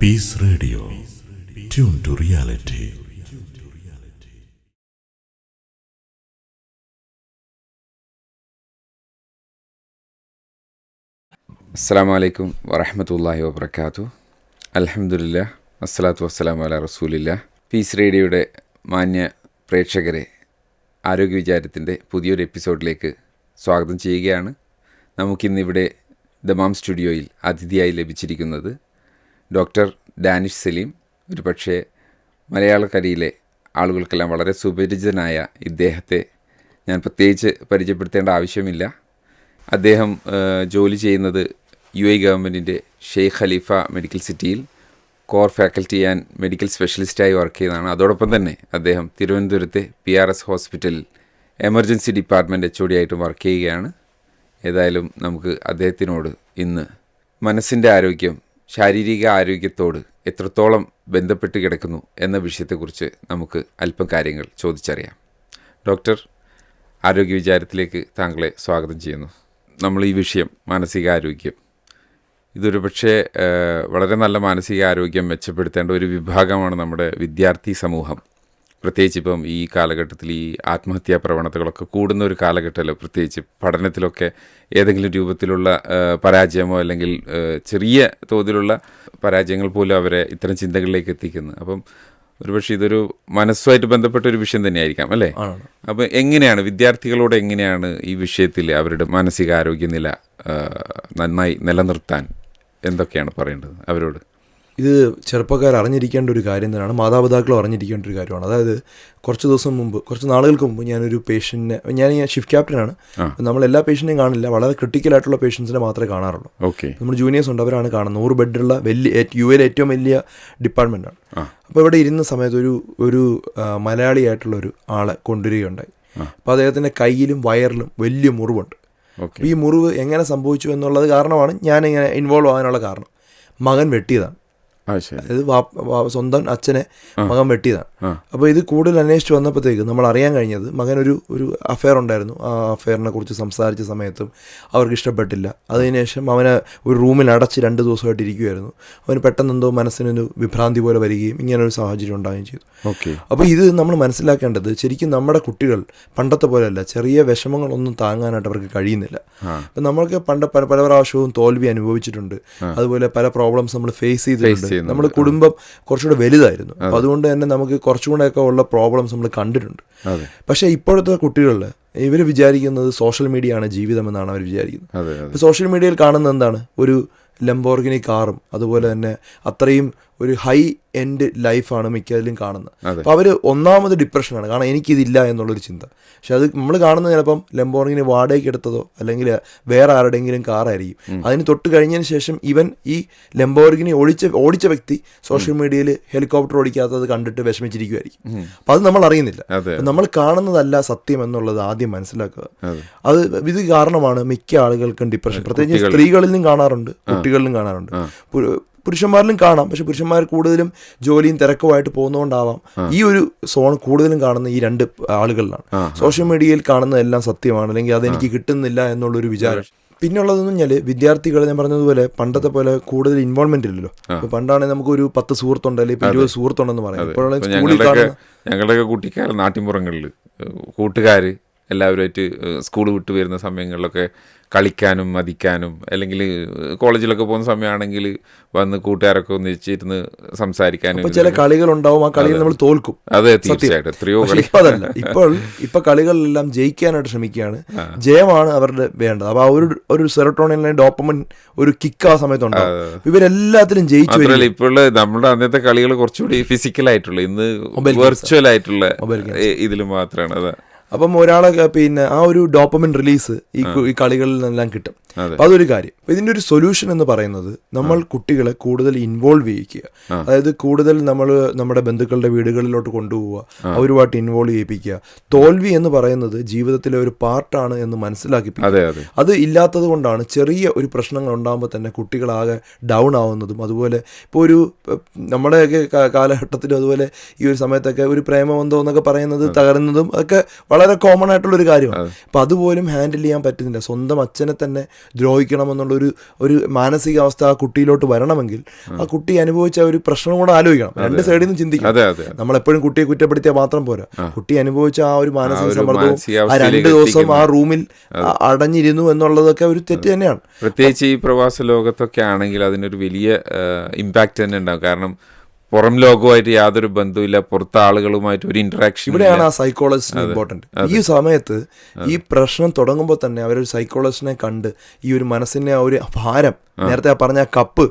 Piece radio, tune to reality. അസ്സലാമു അലൈക്കും വറഹ്മത്തുള്ളാഹി വബറകാതുഹു. അൽഹംദുലില്ലാഹ് വസ്സലാത്തു വസ്സലാമു അലാ റസൂലില്ലാഹ്. പീസ് റേഡിയോയുടെ മാന്യ പ്രേക്ഷകരെ, ആരോഗ്യ വിചാരത്തിൻ്റെ പുതിയൊരു എപ്പിസോഡിലേക്ക് സ്വാഗതം ചെയ്യുകയാണ്. നമുക്കിന്നിവിടെ ദമാം സ്റ്റുഡിയോയിൽ അതിഥിയായി ലഭിച്ചിരിക്കുന്നത് ഡോക്ടർ ഡാനിഷ് സലീം. ഒരു പക്ഷേ മലയാളക്കരയിലെ ആളുകൾക്കെല്ലാം വളരെ സുപരിചിതനായ ഇദ്ദേഹത്തെ ഞാൻ പ്രത്യേകിച്ച് പരിചയപ്പെടുത്തേണ്ട ആവശ്യമില്ല. അദ്ദേഹം ജോലി ചെയ്യുന്നത് UAE ഗവൺമെൻറ്റിൻ്റെ ഷെയ്ഖ് ഖലീഫ മെഡിക്കൽ സിറ്റിയിൽ കോർ ഫാക്കൽറ്റി ആൻഡ് മെഡിക്കൽ സ്പെഷ്യലിസ്റ്റായി വർക്ക് ചെയ്യുന്നതാണ്. അതോടൊപ്പം തന്നെ അദ്ദേഹം തിരുവനന്തപുരത്തെ PRS ഹോസ്പിറ്റലിൽ എമർജൻസി ഡിപ്പാർട്ട്മെൻറ്റ് HOD ആയിട്ടും വർക്ക് ചെയ്യുകയാണ്. ഏതായാലും നമുക്ക് അദ്ദേഹത്തിനോട് ഇന്ന് മനസ്സിൻ്റെ ആരോഗ്യം ശാരീരിക ആരോഗ്യത്തോട് എത്രത്തോളം ബന്ധപ്പെട്ട് കിടക്കുന്നു എന്ന വിഷയത്തെക്കുറിച്ച് നമുക്ക് അല്പം കാര്യങ്ങൾ ചോദിച്ചറിയാം. ഡോക്ടർ, ആരോഗ്യ വിചാരത്തിലേക്ക് താങ്കളെ സ്വാഗതം ചെയ്യുന്നു. നമ്മൾ ഈ വിഷയം മാനസികാരോഗ്യം, ഇതൊരു പക്ഷേ വളരെ നല്ല മാനസികാരോഗ്യം മെച്ചപ്പെടുത്തേണ്ട ഒരു വിഭാഗമാണ് നമ്മുടെ വിദ്യാർത്ഥി സമൂഹം. പ്രത്യേകിച്ച് ഇപ്പം ഈ കാലഘട്ടത്തിൽ ഈ ആത്മഹത്യാ പ്രവണതകളൊക്കെ കൂടുന്ന ഒരു കാലഘട്ടമല്ലോ. പ്രത്യേകിച്ച് പഠനത്തിലൊക്കെ ഏതെങ്കിലും രൂപത്തിലുള്ള പരാജയമോ അല്ലെങ്കിൽ ചെറിയ തോതിലുള്ള പരാജയങ്ങൾ പോലും അവരെ ഇത്തരം ചിന്തകളിലേക്ക് എത്തിക്കുന്നു. അപ്പം ഒരുപക്ഷെ ഇതൊരു മനസ്സുമായിട്ട് ബന്ധപ്പെട്ട ഒരു വിഷയം തന്നെയായിരിക്കാം അല്ലേ? അപ്പം എങ്ങനെയാണ് വിദ്യാർത്ഥികളോട് എങ്ങനെയാണ് ഈ വിഷയത്തിൽ അവരുടെ മാനസികാരോഗ്യ നില നന്നായി നിലനിർത്താൻ എന്തൊക്കെയാണ് പറയേണ്ടത് അവരോട്? ഇത് ചെറുപ്പക്കാർ അറിഞ്ഞിരിക്കേണ്ട ഒരു കാര്യം തന്നെയാണ്, മാതാപിതാക്കളും അറിഞ്ഞിരിക്കേണ്ട ഒരു കാര്യമാണ്. അതായത് കുറച്ച് നാളുകൾക്ക് മുമ്പ് ഞാനൊരു പേഷ്യൻറ്റിനെ, ഞാൻ ഷിഫ്റ്റ് ക്യാപ്റ്റനാണ്. നമ്മൾ എല്ലാ പേഷ്യൻറ്റിനെയും കാണില്ല, വളരെ ക്രിട്ടിക്കലായിട്ടുള്ള പേഷ്യൻസിനെ മാത്രമേ കാണാറുള്ളൂ. നമ്മൾ ജൂനിയേഴ്സ് ഉണ്ട്, അവരാണ് കാണുന്നത്. 100 ബെഡുള്ള വലിയ UAE ഏറ്റവും വലിയ ഡിപ്പാർട്ട്മെൻറ്റാണ്. അപ്പോൾ ഇവിടെ ഇരുന്ന സമയത്ത് ഒരു മലയാളിയായിട്ടുള്ള ഒരു ആളെ കൊണ്ടുവരികയുണ്ടായി. അപ്പോൾ അദ്ദേഹത്തിൻ്റെ കയ്യിലും വയറിലും വലിയ മുറിവുണ്ട്. അപ്പോൾ ഈ മുറിവ് എങ്ങനെ സംഭവിച്ചു എന്നുള്ളത് കാരണമാണ് ഞാനിങ്ങനെ ഇൻവോൾവ് ആകാനുള്ള കാരണം. മകൻ വെട്ടിയതാണ്. അതായത് സ്വന്തം അച്ഛനെ മകൻ വെട്ടിയതാണ്. അപ്പോൾ ഇത് കൂടുതൽ അന്വേഷിച്ച് വന്നപ്പോഴത്തേക്ക് നമ്മൾ അറിയാൻ കഴിഞ്ഞത് മകനൊരു അഫെയർ ഉണ്ടായിരുന്നു. ആ അഫെയറിനെ കുറിച്ച് സംസാരിച്ച സമയത്തും അവർക്ക് ഇഷ്ടപ്പെട്ടില്ല. അതിനുശേഷം അവനെ ഒരു റൂമിൽ അടച്ച് 2 ദിവസമായിട്ട് ഇരിക്കുമായിരുന്നു. അവന് പെട്ടെന്ന് എന്തോ മനസ്സിനൊരു വിഭ്രാന്തി പോലെ വരികയും ഇങ്ങനൊരു സാഹചര്യം ഉണ്ടാവുകയും ചെയ്തു. അപ്പോൾ ഇത് നമ്മൾ മനസ്സിലാക്കേണ്ടത്, ശരിക്കും നമ്മുടെ കുട്ടികൾ പണ്ടത്തെ പോലെയല്ല. ചെറിയ വിഷമങ്ങളൊന്നും താങ്ങാനായിട്ട് അവർക്ക് കഴിയുന്നില്ല. അപ്പം നമ്മൾക്ക് പല പ്രാവശ്യവും തോൽവി അനുഭവിച്ചിട്ടുണ്ട്. അതുപോലെ പല പ്രോബ്ലംസ് നമ്മൾ ഫേസ് ചെയ്തിട്ടുണ്ട്. നമ്മുടെ കുടുംബം കുറച്ചുകൂടെ വലുതായിരുന്നു. അപ്പോൾ അതുകൊണ്ട് തന്നെ നമുക്ക് കുറച്ചുകൂടെയൊക്കെ ഉള്ള പ്രോബ്ലംസ് നമ്മൾ കണ്ടിട്ടുണ്ട്. പക്ഷേ ഇപ്പോഴത്തെ കുട്ടികളിൽ ഇവർ വിചാരിക്കുന്നത് സോഷ്യൽ മീഡിയ ആണ് ജീവിതം എന്നാണ് അവർ വിചാരിക്കുന്നത്. ഇപ്പോൾ സോഷ്യൽ മീഡിയയിൽ കാണുന്നത് എന്താണ്? ഒരു ലംബോർഗിനി കാറും അതുപോലെ തന്നെ അത്രയും ഒരു ഹൈ എൻഡ് ലൈഫാണ് മിക്കതിലും കാണുന്നത്. അപ്പോൾ അവർ ഒന്നാമത് ഡിപ്രഷനാണ്, കാരണം എനിക്കിതില്ല എന്നുള്ളൊരു ചിന്ത. പക്ഷെ അത് നമ്മൾ കാണുന്നത് ചിലപ്പം ലംബോർഗിനി വാടകയ്ക്ക് എടുത്തതോ അല്ലെങ്കിൽ വേറെ ആരുടെയെങ്കിലും കാറായിരിക്കും. അതിന് തൊട്ട് കഴിഞ്ഞതിന് ശേഷം ഇവൻ ഈ ലംബോർഗിനി ഓടിച്ച വ്യക്തി സോഷ്യൽ മീഡിയയിൽ ഹെലികോപ്റ്റർ ഓടിക്കാത്തത് കണ്ടിട്ട് വിഷമിച്ചിരിക്കുമായിരിക്കും. അപ്പോൾ അത് നമ്മൾ അറിയുന്നില്ല. നമ്മൾ കാണുന്നതല്ല സത്യം എന്നുള്ളത് ആദ്യം മനസ്സിലാക്കുക. ഇത് കാരണമാണ് മിക്ക ആളുകൾക്കും ഡിപ്രഷൻ. പ്രത്യേകിച്ച് സ്ത്രീകളിലും കാണാറുണ്ട്, കുട്ടികളിലും കാണാറുണ്ട്, പുരുഷന്മാരിലും കാണാം. പക്ഷെ പുരുഷന്മാർ കൂടുതലും ജോലിയും തിരക്കുമായിട്ട് പോകുന്നതുകൊണ്ടാവാം ഈ ഒരു സോൺ കൂടുതലും കാണുന്ന ഈ 2 ആളുകളിലാണ്. സോഷ്യൽ മീഡിയയിൽ കാണുന്നതെല്ലാം സത്യമാണ്, അല്ലെങ്കിൽ അതെനിക്ക് കിട്ടുന്നില്ല എന്നുള്ളൊരു വിചാരം. പിന്നുള്ളതെന്ന് പറഞ്ഞാൽ വിദ്യാർത്ഥികൾ, ഞാൻ പറഞ്ഞതുപോലെ പണ്ടത്തെ പോലെ കൂടുതൽ ഇൻവോൾവ്മെന്റ് ഇല്ലല്ലോ. ഇപ്പൊ പണ്ടാണെങ്കിൽ നമുക്ക് ഒരു 10 സുഹൃത്തുണ്ട്, അല്ലെങ്കിൽ 20 സുഹൃത്തുണ്ടെന്ന് പറയാം. ഞങ്ങളുടെയൊക്കെ കുട്ടിക്കാലം നാട്ടിൻപുറങ്ങളിൽ കൂട്ടുകാർ എല്ലാവരുമായിട്ട് സ്കൂൾ വിട്ട് വരുന്ന സമയങ്ങളിലൊക്കെ കളിക്കാനും മതിക്കാനും, അല്ലെങ്കിൽ കോളേജിലൊക്കെ പോകുന്ന സമയമാണെങ്കിൽ വന്ന് കൂട്ടുകാരൊക്കെ ഒന്നിച്ചിരുന്ന് സംസാരിക്കാനും ചില കളികളുണ്ടാവും. ആ കളിയിൽ നമ്മൾ തോൽക്കും. അതെ, തീർച്ചയായിട്ടും. എത്രയോ കളി അതല്ല. ഇപ്പൊ കളികളിലെല്ലാം ജയിക്കാനായിട്ട് ശ്രമിക്കുകയാണ്. ജയമാണ് അവരുടെ വേണ്ടത്. അപ്പൊ ഒരു സെറോട്ടോണിൻ, ഡോപ്പമിൻ ഒരു കിക്ക് ആ സമയത്തുണ്ടാവും. ഇവരെല്ലാത്തിലും ജയിച്ചു. ഇപ്പോൾ നമ്മുടെ അന്നത്തെ കളികൾ കുറച്ചുകൂടി ഫിസിക്കലായിട്ടുള്ള, ഇന്ന് വെർച്വൽ ആയിട്ടുള്ള ഇതിൽ മാത്രമാണ്. അതാ അപ്പം ഒരാളെ ആ ഒരു ഡോപ്പമിൻ റിലീസ് ഈ കളികളിൽ നിന്നെല്ലാം കിട്ടും. അപ്പം അതൊരു കാര്യം. ഇതിൻ്റെ ഒരു സൊല്യൂഷൻ എന്ന് പറയുന്നത് നമ്മൾ കുട്ടികളെ കൂടുതൽ ഇൻവോൾവ് ചെയ്യിക്കുക. അതായത് കൂടുതൽ നമ്മൾ നമ്മുടെ ബന്ധുക്കളുടെ വീടുകളിലോട്ട് കൊണ്ടുപോവുക, അവരുമായിട്ട് ഇൻവോൾവ് ചെയ്യിപ്പിക്കുക. തോൽവി എന്ന് പറയുന്നത് ജീവിതത്തിലെ ഒരു പാർട്ടാണ് എന്ന് മനസ്സിലാക്കിപ്പിക്കുക. അത് ഇല്ലാത്തത് കൊണ്ടാണ് ചെറിയ ഒരു പ്രശ്നങ്ങൾ ഉണ്ടാകുമ്പോൾ തന്നെ കുട്ടികളാകെ ഡൗൺ ആവുന്നതും. അതുപോലെ ഇപ്പോൾ നമ്മുടെയൊക്കെ കാലഘട്ടത്തിലും അതുപോലെ ഈ ഒരു സമയത്തൊക്കെ ഒരു പ്രേമബന്ധം എന്നൊക്കെ പറയുന്നത് തകരുന്നതും ഒക്കെ വളരെ കോമൺ ആയിട്ടുള്ളൊരു കാര്യമാണ്. അപ്പം അതുപോലും ഹാൻഡിൽ ചെയ്യാൻ പറ്റുന്നില്ല. സ്വന്തം അച്ഛനെ തന്നെ ദ്രോഹിക്കണമെന്നുള്ളൊരു മാനസികാവസ്ഥ ആ കുട്ടിയിലോട്ട് വരണമെങ്കിൽ ആ കുട്ടി അനുഭവിച്ച ഒരു പ്രശ്നം കൂടെ ആലോചിക്കണം. രണ്ട് സൈഡിൽ നിന്നും ചിന്തിക്കണം. നമ്മളെപ്പോഴും കുട്ടിയെ കുറ്റപ്പെടുത്തിയാൽ മാത്രം പോരാ. കുട്ടി അനുഭവിച്ച ആ ഒരു മാനസിക സമ്മർദ്ദവും ആ 2 ദിവസം ആ റൂമിൽ അടഞ്ഞിരുന്നു എന്നുള്ളതൊക്കെ ഒരു തെറ്റ് തന്നെയാണ്. പ്രത്യേകിച്ച് ഈ പ്രവാസ ലോകത്തൊക്കെ ആണെങ്കിൽ അതിനൊരു വലിയ ഇമ്പാക്റ്റ് തന്നെ ഉണ്ടാകും. കാരണം പുറം ലോകവുമായിട്ട് യാതൊരു ബന്ധവുമില്ല, പുറത്തെ ആളുകളുമായിട്ട് ഒരു ഇന്ററാക്ഷൻ. ഇവിടെയാണ് ആ സൈക്കോളജിസ്റ്റിന് ഇമ്പോർട്ടന്റ്. ഈ സമയത്ത് ഈ പ്രശ്നം തുടങ്ങുമ്പോൾ തന്നെ അവരൊരു സൈക്കോളജിസ്റ്റിനെ കണ്ട് ഈ ഒരു മനസ്സിന്റെ ആ ഒരു ഭാരം, നേരത്തെ പറഞ്ഞ ആ കപ്പ്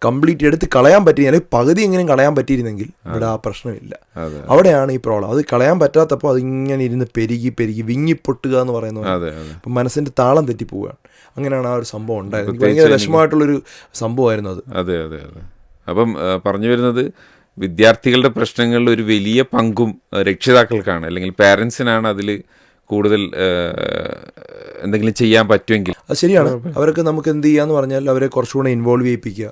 കംപ്ലീറ്റ് എടുത്ത് കളയാൻ പറ്റി, അല്ലെങ്കിൽ പകുതി എങ്കിലും കളയാൻ പറ്റിയിരുന്നെങ്കിൽ ഇവിടെ ആ പ്രശ്നമില്ല. അവിടെയാണ് ഈ പ്രോബ്ലം. അത് കളയാൻ പറ്റാത്തപ്പോൾ അതിങ്ങനെ ഇരുന്ന് പെരുകി വിങ്ങിപ്പൊട്ടുക എന്ന് പറയുന്നത് അപ്പം മനസ്സിന്റെ താളം തെറ്റിപ്പോവുകയാണ്. അങ്ങനെയാണ് ആ ഒരു സംഭവം ഉണ്ടായത്. ഭയങ്കര വിഷമമായിട്ടുള്ളൊരു സംഭവമായിരുന്നു അത്. അതെ അതെ അതെ. അപ്പം പറഞ്ഞു വരുന്നത് വിദ്യാർത്ഥികളുടെ പ്രശ്നങ്ങളിൽ ഒരു വലിയ പങ്കും രക്ഷിതാക്കൾക്കാണ്, അല്ലെങ്കിൽ പാരൻസിനാണ് അതിൽ കൂടുതൽ എന്തെങ്കിലും ചെയ്യാൻ പറ്റുമെങ്കിൽ. അത് ശരിയാണ്. അവർക്ക് നമുക്ക് എന്ത് ചെയ്യാന്ന് പറഞ്ഞാൽ അവരെ കുറച്ചുകൂടെ ഇൻവോൾവ് ചെയ്യിപ്പിക്കുക.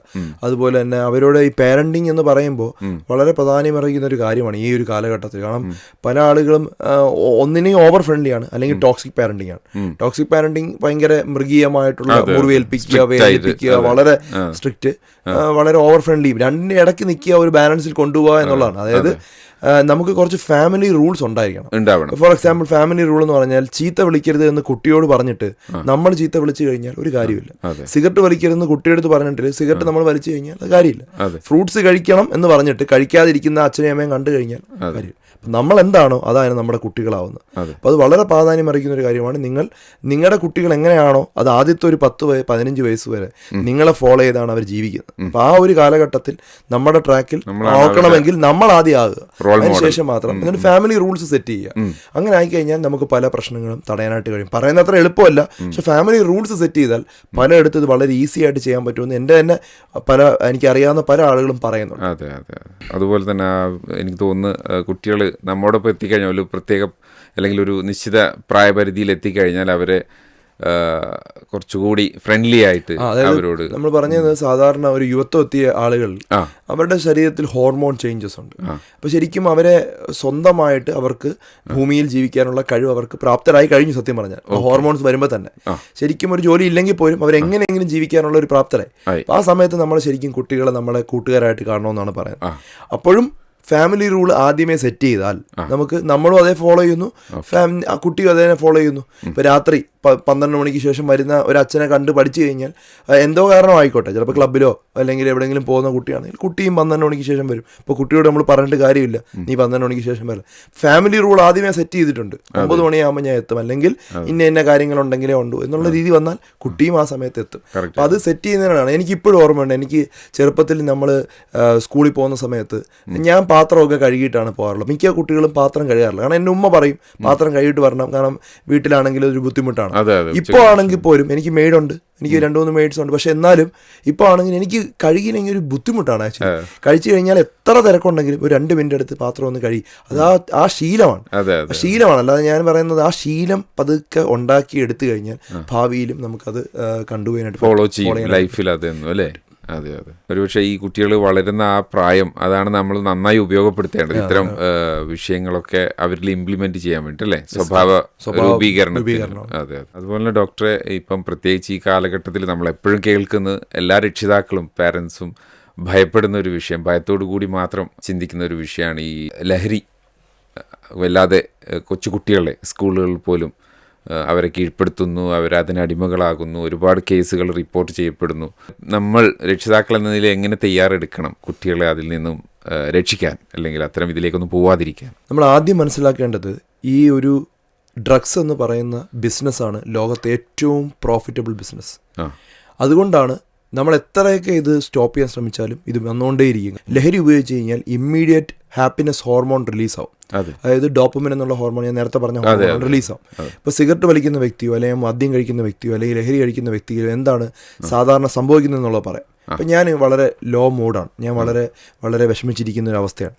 അതുപോലെ തന്നെ അവരോട് ഈ പാരന്റിങ് എന്ന് പറയുമ്പോൾ വളരെ പ്രാധാന്യമറിയിക്കുന്ന ഒരു കാര്യമാണ് ഈ ഒരു കാലഘട്ടത്തിൽ. കാരണം പല ആളുകളും ഒന്നിനെയും ഓവർ ഫ്രണ്ട്ലി ആണ്, അല്ലെങ്കിൽ ടോക്സിക് പാരന്റിങ് ആണ്. ടോക്സിക് പാരന്റിങ് ഭയങ്കര മൃഗീയമായിട്ടുള്ള മുറിവേൽപ്പിക്കുക, വേദനിപ്പിക്കുക, വളരെ സ്ട്രിക്റ്റ്, വളരെ ഓവർ ഫ്രണ്ട്ലി, രണ്ടിന്റെ ഇടയ്ക്ക് നിൽക്കുക, ഒരു ബാലൻസിൽ കൊണ്ടുപോകുക എന്നുള്ളതാണ്. അതായത് നമുക്ക് കുറച്ച് ഫാമിലി റൂൾസ് ഉണ്ടായിരിക്കണം. ഫോർ എക്സാമ്പിൾ, ഫാമിലി റൂൾ എന്ന് പറഞ്ഞാൽ ചീത്ത വിളിക്കരുത് എന്ന് കുട്ടിയോട് പറഞ്ഞിട്ട് നമ്മൾ ചീത്ത വിളിച്ചു കഴിഞ്ഞാൽ ഒരു കാര്യമില്ല. സിഗരറ്റ് വലിക്കരുതെന്ന് കുട്ടിയെടുത്ത് പറഞ്ഞിട്ട് സിഗരറ്റ് നമ്മൾ വലിച്ചു കഴിഞ്ഞാൽ അത് കാര്യമില്ല. ഫ്രൂട്ട്സ് കഴിക്കണം എന്ന് പറഞ്ഞിട്ട് കഴിക്കാതിരിക്കുന്ന അച്ഛനെയും അമ്മയും കണ്ടു കഴിഞ്ഞാൽ കാര്യം. നമ്മൾ എന്താണോ അതാണ് നമ്മുടെ കുട്ടികളാവുന്നത്. അപ്പോൾ അത് വളരെ പ്രാധാന്യം അറിയിക്കുന്ന ഒരു കാര്യമാണ്. നിങ്ങളുടെ കുട്ടികൾ എങ്ങനെയാണോ അത് ആദ്യത്തെ ഒരു 10-15 വയസ്സ് വരെ നിങ്ങളെ ഫോളോ ചെയ്താണ് അവർ ജീവിക്കുന്നത്. അപ്പോൾ ആ ഒരു കാലഘട്ടത്തിൽ നമ്മുടെ ട്രാക്കിൽ നോക്കണമെങ്കിൽ നമ്മൾ ആദ്യം ആകുക, അതിനുശേഷം മാത്രം എന്നിട്ട് ഫാമിലി റൂൾസ് സെറ്റ് ചെയ്യുക. അങ്ങനെ ആയിക്കഴിഞ്ഞാൽ നമുക്ക് പല പ്രശ്നങ്ങളും തടയാനായിട്ട് കഴിയും. പറയുന്ന അത്ര എളുപ്പമല്ല, പക്ഷെ ഫാമിലി റൂൾസ് സെറ്റ് ചെയ്താൽ പലയിടത്തും ഇത് വളരെ ഈസി ആയിട്ട് ചെയ്യാൻ പറ്റുമെന്ന് എൻ്റെ തന്നെ എനിക്കറിയാവുന്ന പല ആളുകളും പറയുന്നുണ്ട്. അതെ അതെ. അതുപോലെ തന്നെ എനിക്ക് തോന്നുന്നു കുട്ടികൾ നമ്മോടൊപ്പം എത്തിക്കഴിഞ്ഞാൽ ഒരു പ്രത്യേക അല്ലെങ്കിൽ ഒരു നിശ്ചിത പ്രായപരിധിയിൽ എത്തിക്കഴിഞ്ഞാൽ അവരെ കുറച്ചുകൂടി ഫ്രണ്ട്ലി ആയിട്ട് അവരോട് നമ്മൾ പറഞ്ഞത്, സാധാരണ ഒരു യുവത്വം എത്തിയ ആളുകൾ അവരുടെ ശരീരത്തിൽ ഹോർമോൺ ചേഞ്ചസ് ഉണ്ട്. അപ്പോൾ ശരിക്കും അവരെ സ്വന്തമായിട്ട് അവർക്ക് ഭൂമിയിൽ ജീവിക്കാനുള്ള കഴിവ് അവർക്ക് പ്രാപ്തരായി കഴിഞ്ഞു. സത്യം പറഞ്ഞാൽ ഹോർമോൺസ് വരുമ്പോൾ തന്നെ ശരിക്കും ഒരു ജോലി ഇല്ലെങ്കിൽ പോലും അവരെങ്ങനെയെങ്കിലും ജീവിക്കാനുള്ള ഒരു പ്രാപ്തരായി. അപ്പോൾ ആ സമയത്ത് നമ്മൾ ശരിക്കും കുട്ടികളെ നമ്മളെ കൂട്ടുകാരായിട്ട് കാണണമെന്നാണ് പറയുന്നത്. അപ്പോഴും ഫാമിലി റൂൾ ആദ്യമേ സെറ്റ് ചെയ്താൽ നമുക്ക് നമ്മളും അതേ ഫോളോ ചെയ്യുന്നു, ആ കുട്ടിയും അതേ ഫോളോ ചെയ്യുന്നു. ഇപ്പോൾ രാത്രി 12 മണിക്ക് ശേഷം വരുന്ന ഒരു അച്ഛനെ കണ്ട് പഠിച്ചു കഴിഞ്ഞാൽ എന്തോ കാരണം ആയിക്കോട്ടെ, ചിലപ്പോൾ ക്ലബ്ബിലോ അല്ലെങ്കിൽ എവിടെയെങ്കിലും പോകുന്ന കുട്ടിയാണെങ്കിൽ കുട്ടിയും 12 മണിക്ക് ശേഷം വരും. ഇപ്പോൾ കുട്ടിയോട് നമ്മൾ പറഞ്ഞിട്ട് കാര്യമില്ല, നീ 12 മണിക്ക് ശേഷം വരില്ല. ഫാമിലി റൂൾ ആദ്യമേ സെറ്റ് ചെയ്തിട്ടുണ്ട്, 9 മണിയാകുമ്പോൾ ഞാൻ എത്തും, അല്ലെങ്കിൽ ഇന്ന കാര്യങ്ങളുണ്ടെങ്കിലേ ഉണ്ടോ എന്നുള്ള രീതി വന്നാൽ കുട്ടിയും ആ സമയത്ത് എത്തും. അപ്പോൾ അത് സെറ്റ് ചെയ്യുന്നതിനാണ്. എനിക്കിപ്പോഴും ഓർമ്മയുണ്ട്, എനിക്ക് ചെറുപ്പത്തിൽ നമ്മൾ സ്കൂളിൽ പോകുന്ന സമയത്ത് ഞാൻ പാത്രമൊക്കെ കഴുകിയിട്ടാണ് പോകാറുള്ളത്. മിക്ക കുട്ടികളും പാത്രം കഴുകാറില്ല. കാരണം എൻ്റെ ഉമ്മ പറയും പാത്രം കഴുകിയിട്ട് വരണം, കാരണം വീട്ടിലാണെങ്കിൽ ഒരു ബുദ്ധിമുട്ടാണ്. ഇപ്പോൾ ആണെങ്കിൽ പോലും എനിക്ക് മെയ്ഡുണ്ട്, എനിക്ക് 2-3 മെയ്ഡ്സ് ഉണ്ട്. പക്ഷെ എന്നാലും ഇപ്പോൾ ആണെങ്കിൽ എനിക്ക് കഴുകിയില്ലെങ്കിൽ ഒരു ബുദ്ധിമുട്ടാണ്. ആക്ച്വലി കഴിച്ചു കഴിഞ്ഞാൽ എത്ര തിരക്കുണ്ടെങ്കിലും ഒരു 2 മിനിറ്റ് എടുത്ത് പാത്രം ഒന്ന് കഴുകി, അത് ആ ശീലമാണ്. ശീലമാണ്, അല്ലാതെ ഞാൻ പറയുന്നത് ആ ശീലം പതുക്കെ ഉണ്ടാക്കി എടുത്തു കഴിഞ്ഞാൽ ഭാവിയിലും നമുക്കത് കണ്ടുപോകാനായിട്ട് ഫോളോ ചെയ്യും ലൈഫിൽ. അതൊന്നും അല്ലേ? അതെ അതെ. ഒരുപക്ഷെ ഈ കുട്ടികൾ വളരുന്ന ആ പ്രായം അതാണ് നമ്മൾ നന്നായി ഉപയോഗപ്പെടുത്തേണ്ടത്, ഇത്തരം വിഷയങ്ങളൊക്കെ അവരിൽ ഇംപ്ലിമെന്റ് ചെയ്യാൻ വേണ്ടി അല്ലേ, സ്വഭാവ രൂപീകരണം. അതെ. അതുപോലെ ഡോക്ടറെ, ഇപ്പം പ്രത്യേകിച്ച് ഈ കാലഘട്ടത്തിൽ നമ്മൾ എപ്പോഴും കേൾക്കുന്ന എല്ലാ രക്ഷിതാക്കളും പാരൻസും ഭയപ്പെടുന്ന ഒരു വിഷയം, ഭയത്തോടു കൂടി മാത്രം ചിന്തിക്കുന്ന ഒരു വിഷയമാണ് ഈ ലഹരി. വല്ലാതെ കൊച്ചുകുട്ടികളെ സ്കൂളുകളിൽ പോലും അവരെ കീഴ്പ്പെടുത്തുന്നു, അവരതിനടിമകളാകുന്നു, ഒരുപാട് കേസുകൾ റിപ്പോർട്ട് ചെയ്യപ്പെടുന്നു. നമ്മൾ രക്ഷിതാക്കൾ എന്ന നിലയിൽ എങ്ങനെ തയ്യാറെടുക്കണം കുട്ടികളെ അതിൽ നിന്നും രക്ഷിക്കാൻ, അല്ലെങ്കിൽ അത്തരം ഇതിലേക്കൊന്നും പോവാതിരിക്കാൻ? നമ്മൾ ആദ്യം മനസ്സിലാക്കേണ്ടത് ഈ ഒരു ഡ്രഗ്സ് എന്ന് പറയുന്ന ബിസിനസ്സാണ് ലോകത്തെ ഏറ്റവും പ്രോഫിറ്റബിൾ ബിസിനസ്. അതുകൊണ്ടാണ് നമ്മൾ എത്രയൊക്കെ ഇത് സ്റ്റോപ്പ് ചെയ്യാൻ ശ്രമിച്ചാലും ഇത് വന്നുകൊണ്ടേയിരിക്കും. ലഹരി ഉപയോഗിച്ച് കഴിഞ്ഞാൽ ഇമ്മീഡിയറ്റ് ഹാപ്പിനെസ് ഹോർമോൺ റിലീസാവും. അതായത് ഡോപ്പമിൻ എന്നുള്ള ഹോർമോൺ, ഞാൻ നേരത്തെ പറഞ്ഞ ഹോർമോൺ റിലീസാവും. ഇപ്പോൾ സിഗരറ്റ് വലിക്കുന്ന വ്യക്തിയോ അല്ലെങ്കിൽ മദ്യം കഴിക്കുന്ന വ്യക്തിയോ അല്ലെങ്കിൽ ലഹരി കഴിക്കുന്ന വ്യക്തിയോ എന്താണ് സാധാരണ സംഭവിക്കുന്നത് എന്നുള്ളത് പറയാം. അപ്പം ഞാൻ വളരെ ലോ മൂഡാണ്, ഞാൻ വളരെ വളരെ വിഷമിച്ചിരിക്കുന്ന ഒരു അവസ്ഥയാണ്.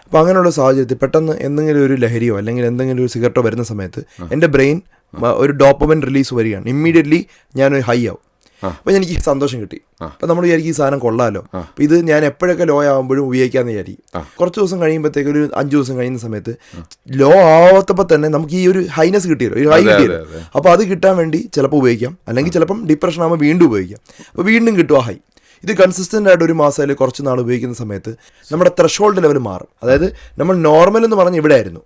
അപ്പോൾ അങ്ങനെയുള്ള സാഹചര്യത്തിൽ പെട്ടെന്ന് എന്തെങ്കിലും ഒരു ലഹരിയോ അല്ലെങ്കിൽ എന്തെങ്കിലും ഒരു സിഗരറ്റോ വരുന്ന സമയത്ത് എൻ്റെ ബ്രെയിൻ ഒരു ഡോപ്പമിൻ റിലീസ് വരികയാണ്. ഇമ്മീഡിയറ്റ്ലി ഞാനൊരു ഹൈ ആവും. അപ്പോൾ എനിക്ക് സന്തോഷം കിട്ടി. അപ്പം നമ്മൾ വിചാരിക്കും ഈ സാധനം കൊള്ളാമല്ലോ, അപ്പം ഇത് ഞാൻ എപ്പോഴൊക്കെ ലോ ആകുമ്പോഴും ഉപയോഗിക്കാമെന്ന് വിചാരിക്കും. കുറച്ച് ദിവസം കഴിയുമ്പോഴത്തേക്ക് ഒരു 5 ദിവസം കഴിയുന്ന സമയത്ത് ലോ ആവാത്തപ്പോൾ തന്നെ നമുക്ക് ഈ ഒരു ഹൈനെസ് കിട്ടിയല്ലോ, ഒരു ഹൈ കിട്ടിയല്ലോ. അപ്പോൾ അത് കിട്ടാൻ വേണ്ടി ചിലപ്പോൾ ഉപയോഗിക്കാം, അല്ലെങ്കിൽ ചിലപ്പം ഡിപ്രഷൻ ആകുമ്പോൾ വീണ്ടും ഉപയോഗിക്കാം. അപ്പോൾ വീണ്ടും കിട്ടും ആ ഹൈ. ഇത് കൺസിസ്റ്റൻ്റ് ആയിട്ട് ഒരു മാസം അല്ലെങ്കിൽ കുറച്ച് നാൾ ഉപയോഗിക്കുന്ന സമയത്ത് നമ്മുടെ ത്രെഷോൾഡ് ലെവൽ മാറും. അതായത് നമ്മൾ നോർമൽ എന്ന് പറഞ്ഞ് ഇവിടെ ആയിരുന്നു,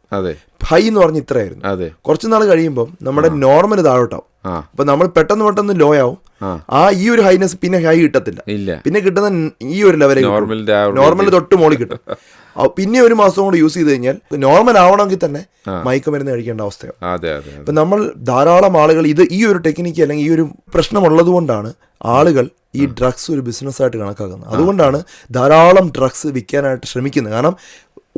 ഹൈ എന്ന് പറഞ്ഞ് ഇത്രയായിരുന്നു. കുറച്ച് നാൾ കഴിയുമ്പോൾ നമ്മുടെ നോർമൽ താഴോട്ടാവും. അപ്പൊ നമ്മൾ പെട്ടെന്ന് ലോ ആവും. ഈ ഒരു ഹൈനെസ് പിന്നെ ഹൈ കിട്ടത്തില്ല, പിന്നെ കിട്ടുന്ന ഈ ഒരു ലെവലിൽ നോർമൽ തൊട്ട് മോളിൽ കിട്ടും. പിന്നെ ഒരു മാസം കൂടെ യൂസ് ചെയ്ത് കഴിഞ്ഞാൽ നോർമൽ ആവണമെങ്കിൽ തന്നെ മയക്കുമരുന്ന് കഴിക്കേണ്ട അവസ്ഥയാണ്. അപ്പൊ നമ്മൾ ധാരാളം ആളുകൾ ഈ ഒരു ടെക്നിക്ക് അല്ലെങ്കിൽ ഈ ഒരു പ്രശ്നമുള്ളത് കൊണ്ടാണ് ആളുകൾ ഈ ഡ്രഗ്സ് ഒരു ബിസിനസ്സായിട്ട് കണക്കാക്കുന്നത്. അതുകൊണ്ടാണ് ധാരാളം ഡ്രഗ്സ് വിൽക്കാനായിട്ട് ശ്രമിക്കുന്നത്. കാരണം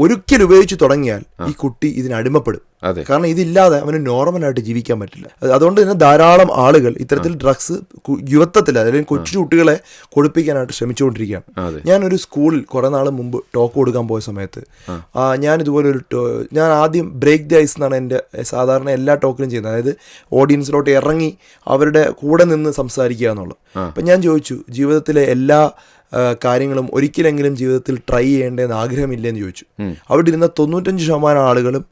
ഒരിക്കൽ ഉപയോഗിച്ച് തുടങ്ങിയാൽ ഈ കുട്ടി ഇതിന് അടിമപ്പെടും. കാരണം ഇതില്ലാതെ അവന് നോർമലായിട്ട് ജീവിക്കാൻ പറ്റില്ല. അതുകൊണ്ട് തന്നെ ധാരാളം ആളുകൾ ഇത്തരത്തിൽ ഡ്രഗ്സ് യുവത്വത്തിൽ അല്ലെങ്കിൽ കൊച്ചു കുട്ടികളെ കൊടുപ്പിക്കാനായിട്ട് ശ്രമിച്ചുകൊണ്ടിരിക്കുകയാണ്. ഞാനൊരു സ്കൂളിൽ കുറേ നാൾ മുമ്പ് ടോക്ക് കൊടുക്കാൻ പോയ സമയത്ത് ഞാനിതുപോലെ ഞാൻ ആദ്യം ബ്രേക്ക് ദി ഐസ് എന്നാണ് എൻ്റെ സാധാരണ എല്ലാ ടോക്കിലും ചെയ്യുന്നത്. അതായത് ഓഡിയൻസിലോട്ട് ഇറങ്ങി അവരുടെ കൂടെ നിന്ന് സംസാരിക്കുക എന്നുള്ളത്. അപ്പം ഞാൻ ചോദിച്ചു, ജീവിതത്തിലെ എല്ലാ കാര്യങ്ങളും ഒരിക്കലെങ്കിലും ജീവിതത്തിൽ ട്രൈ ചെയ്യേണ്ടതെന്ന് ആഗ്രഹമില്ലെന്ന് ചോദിച്ചു. അവിടെ ഇരുന്ന 95% ആളുകളും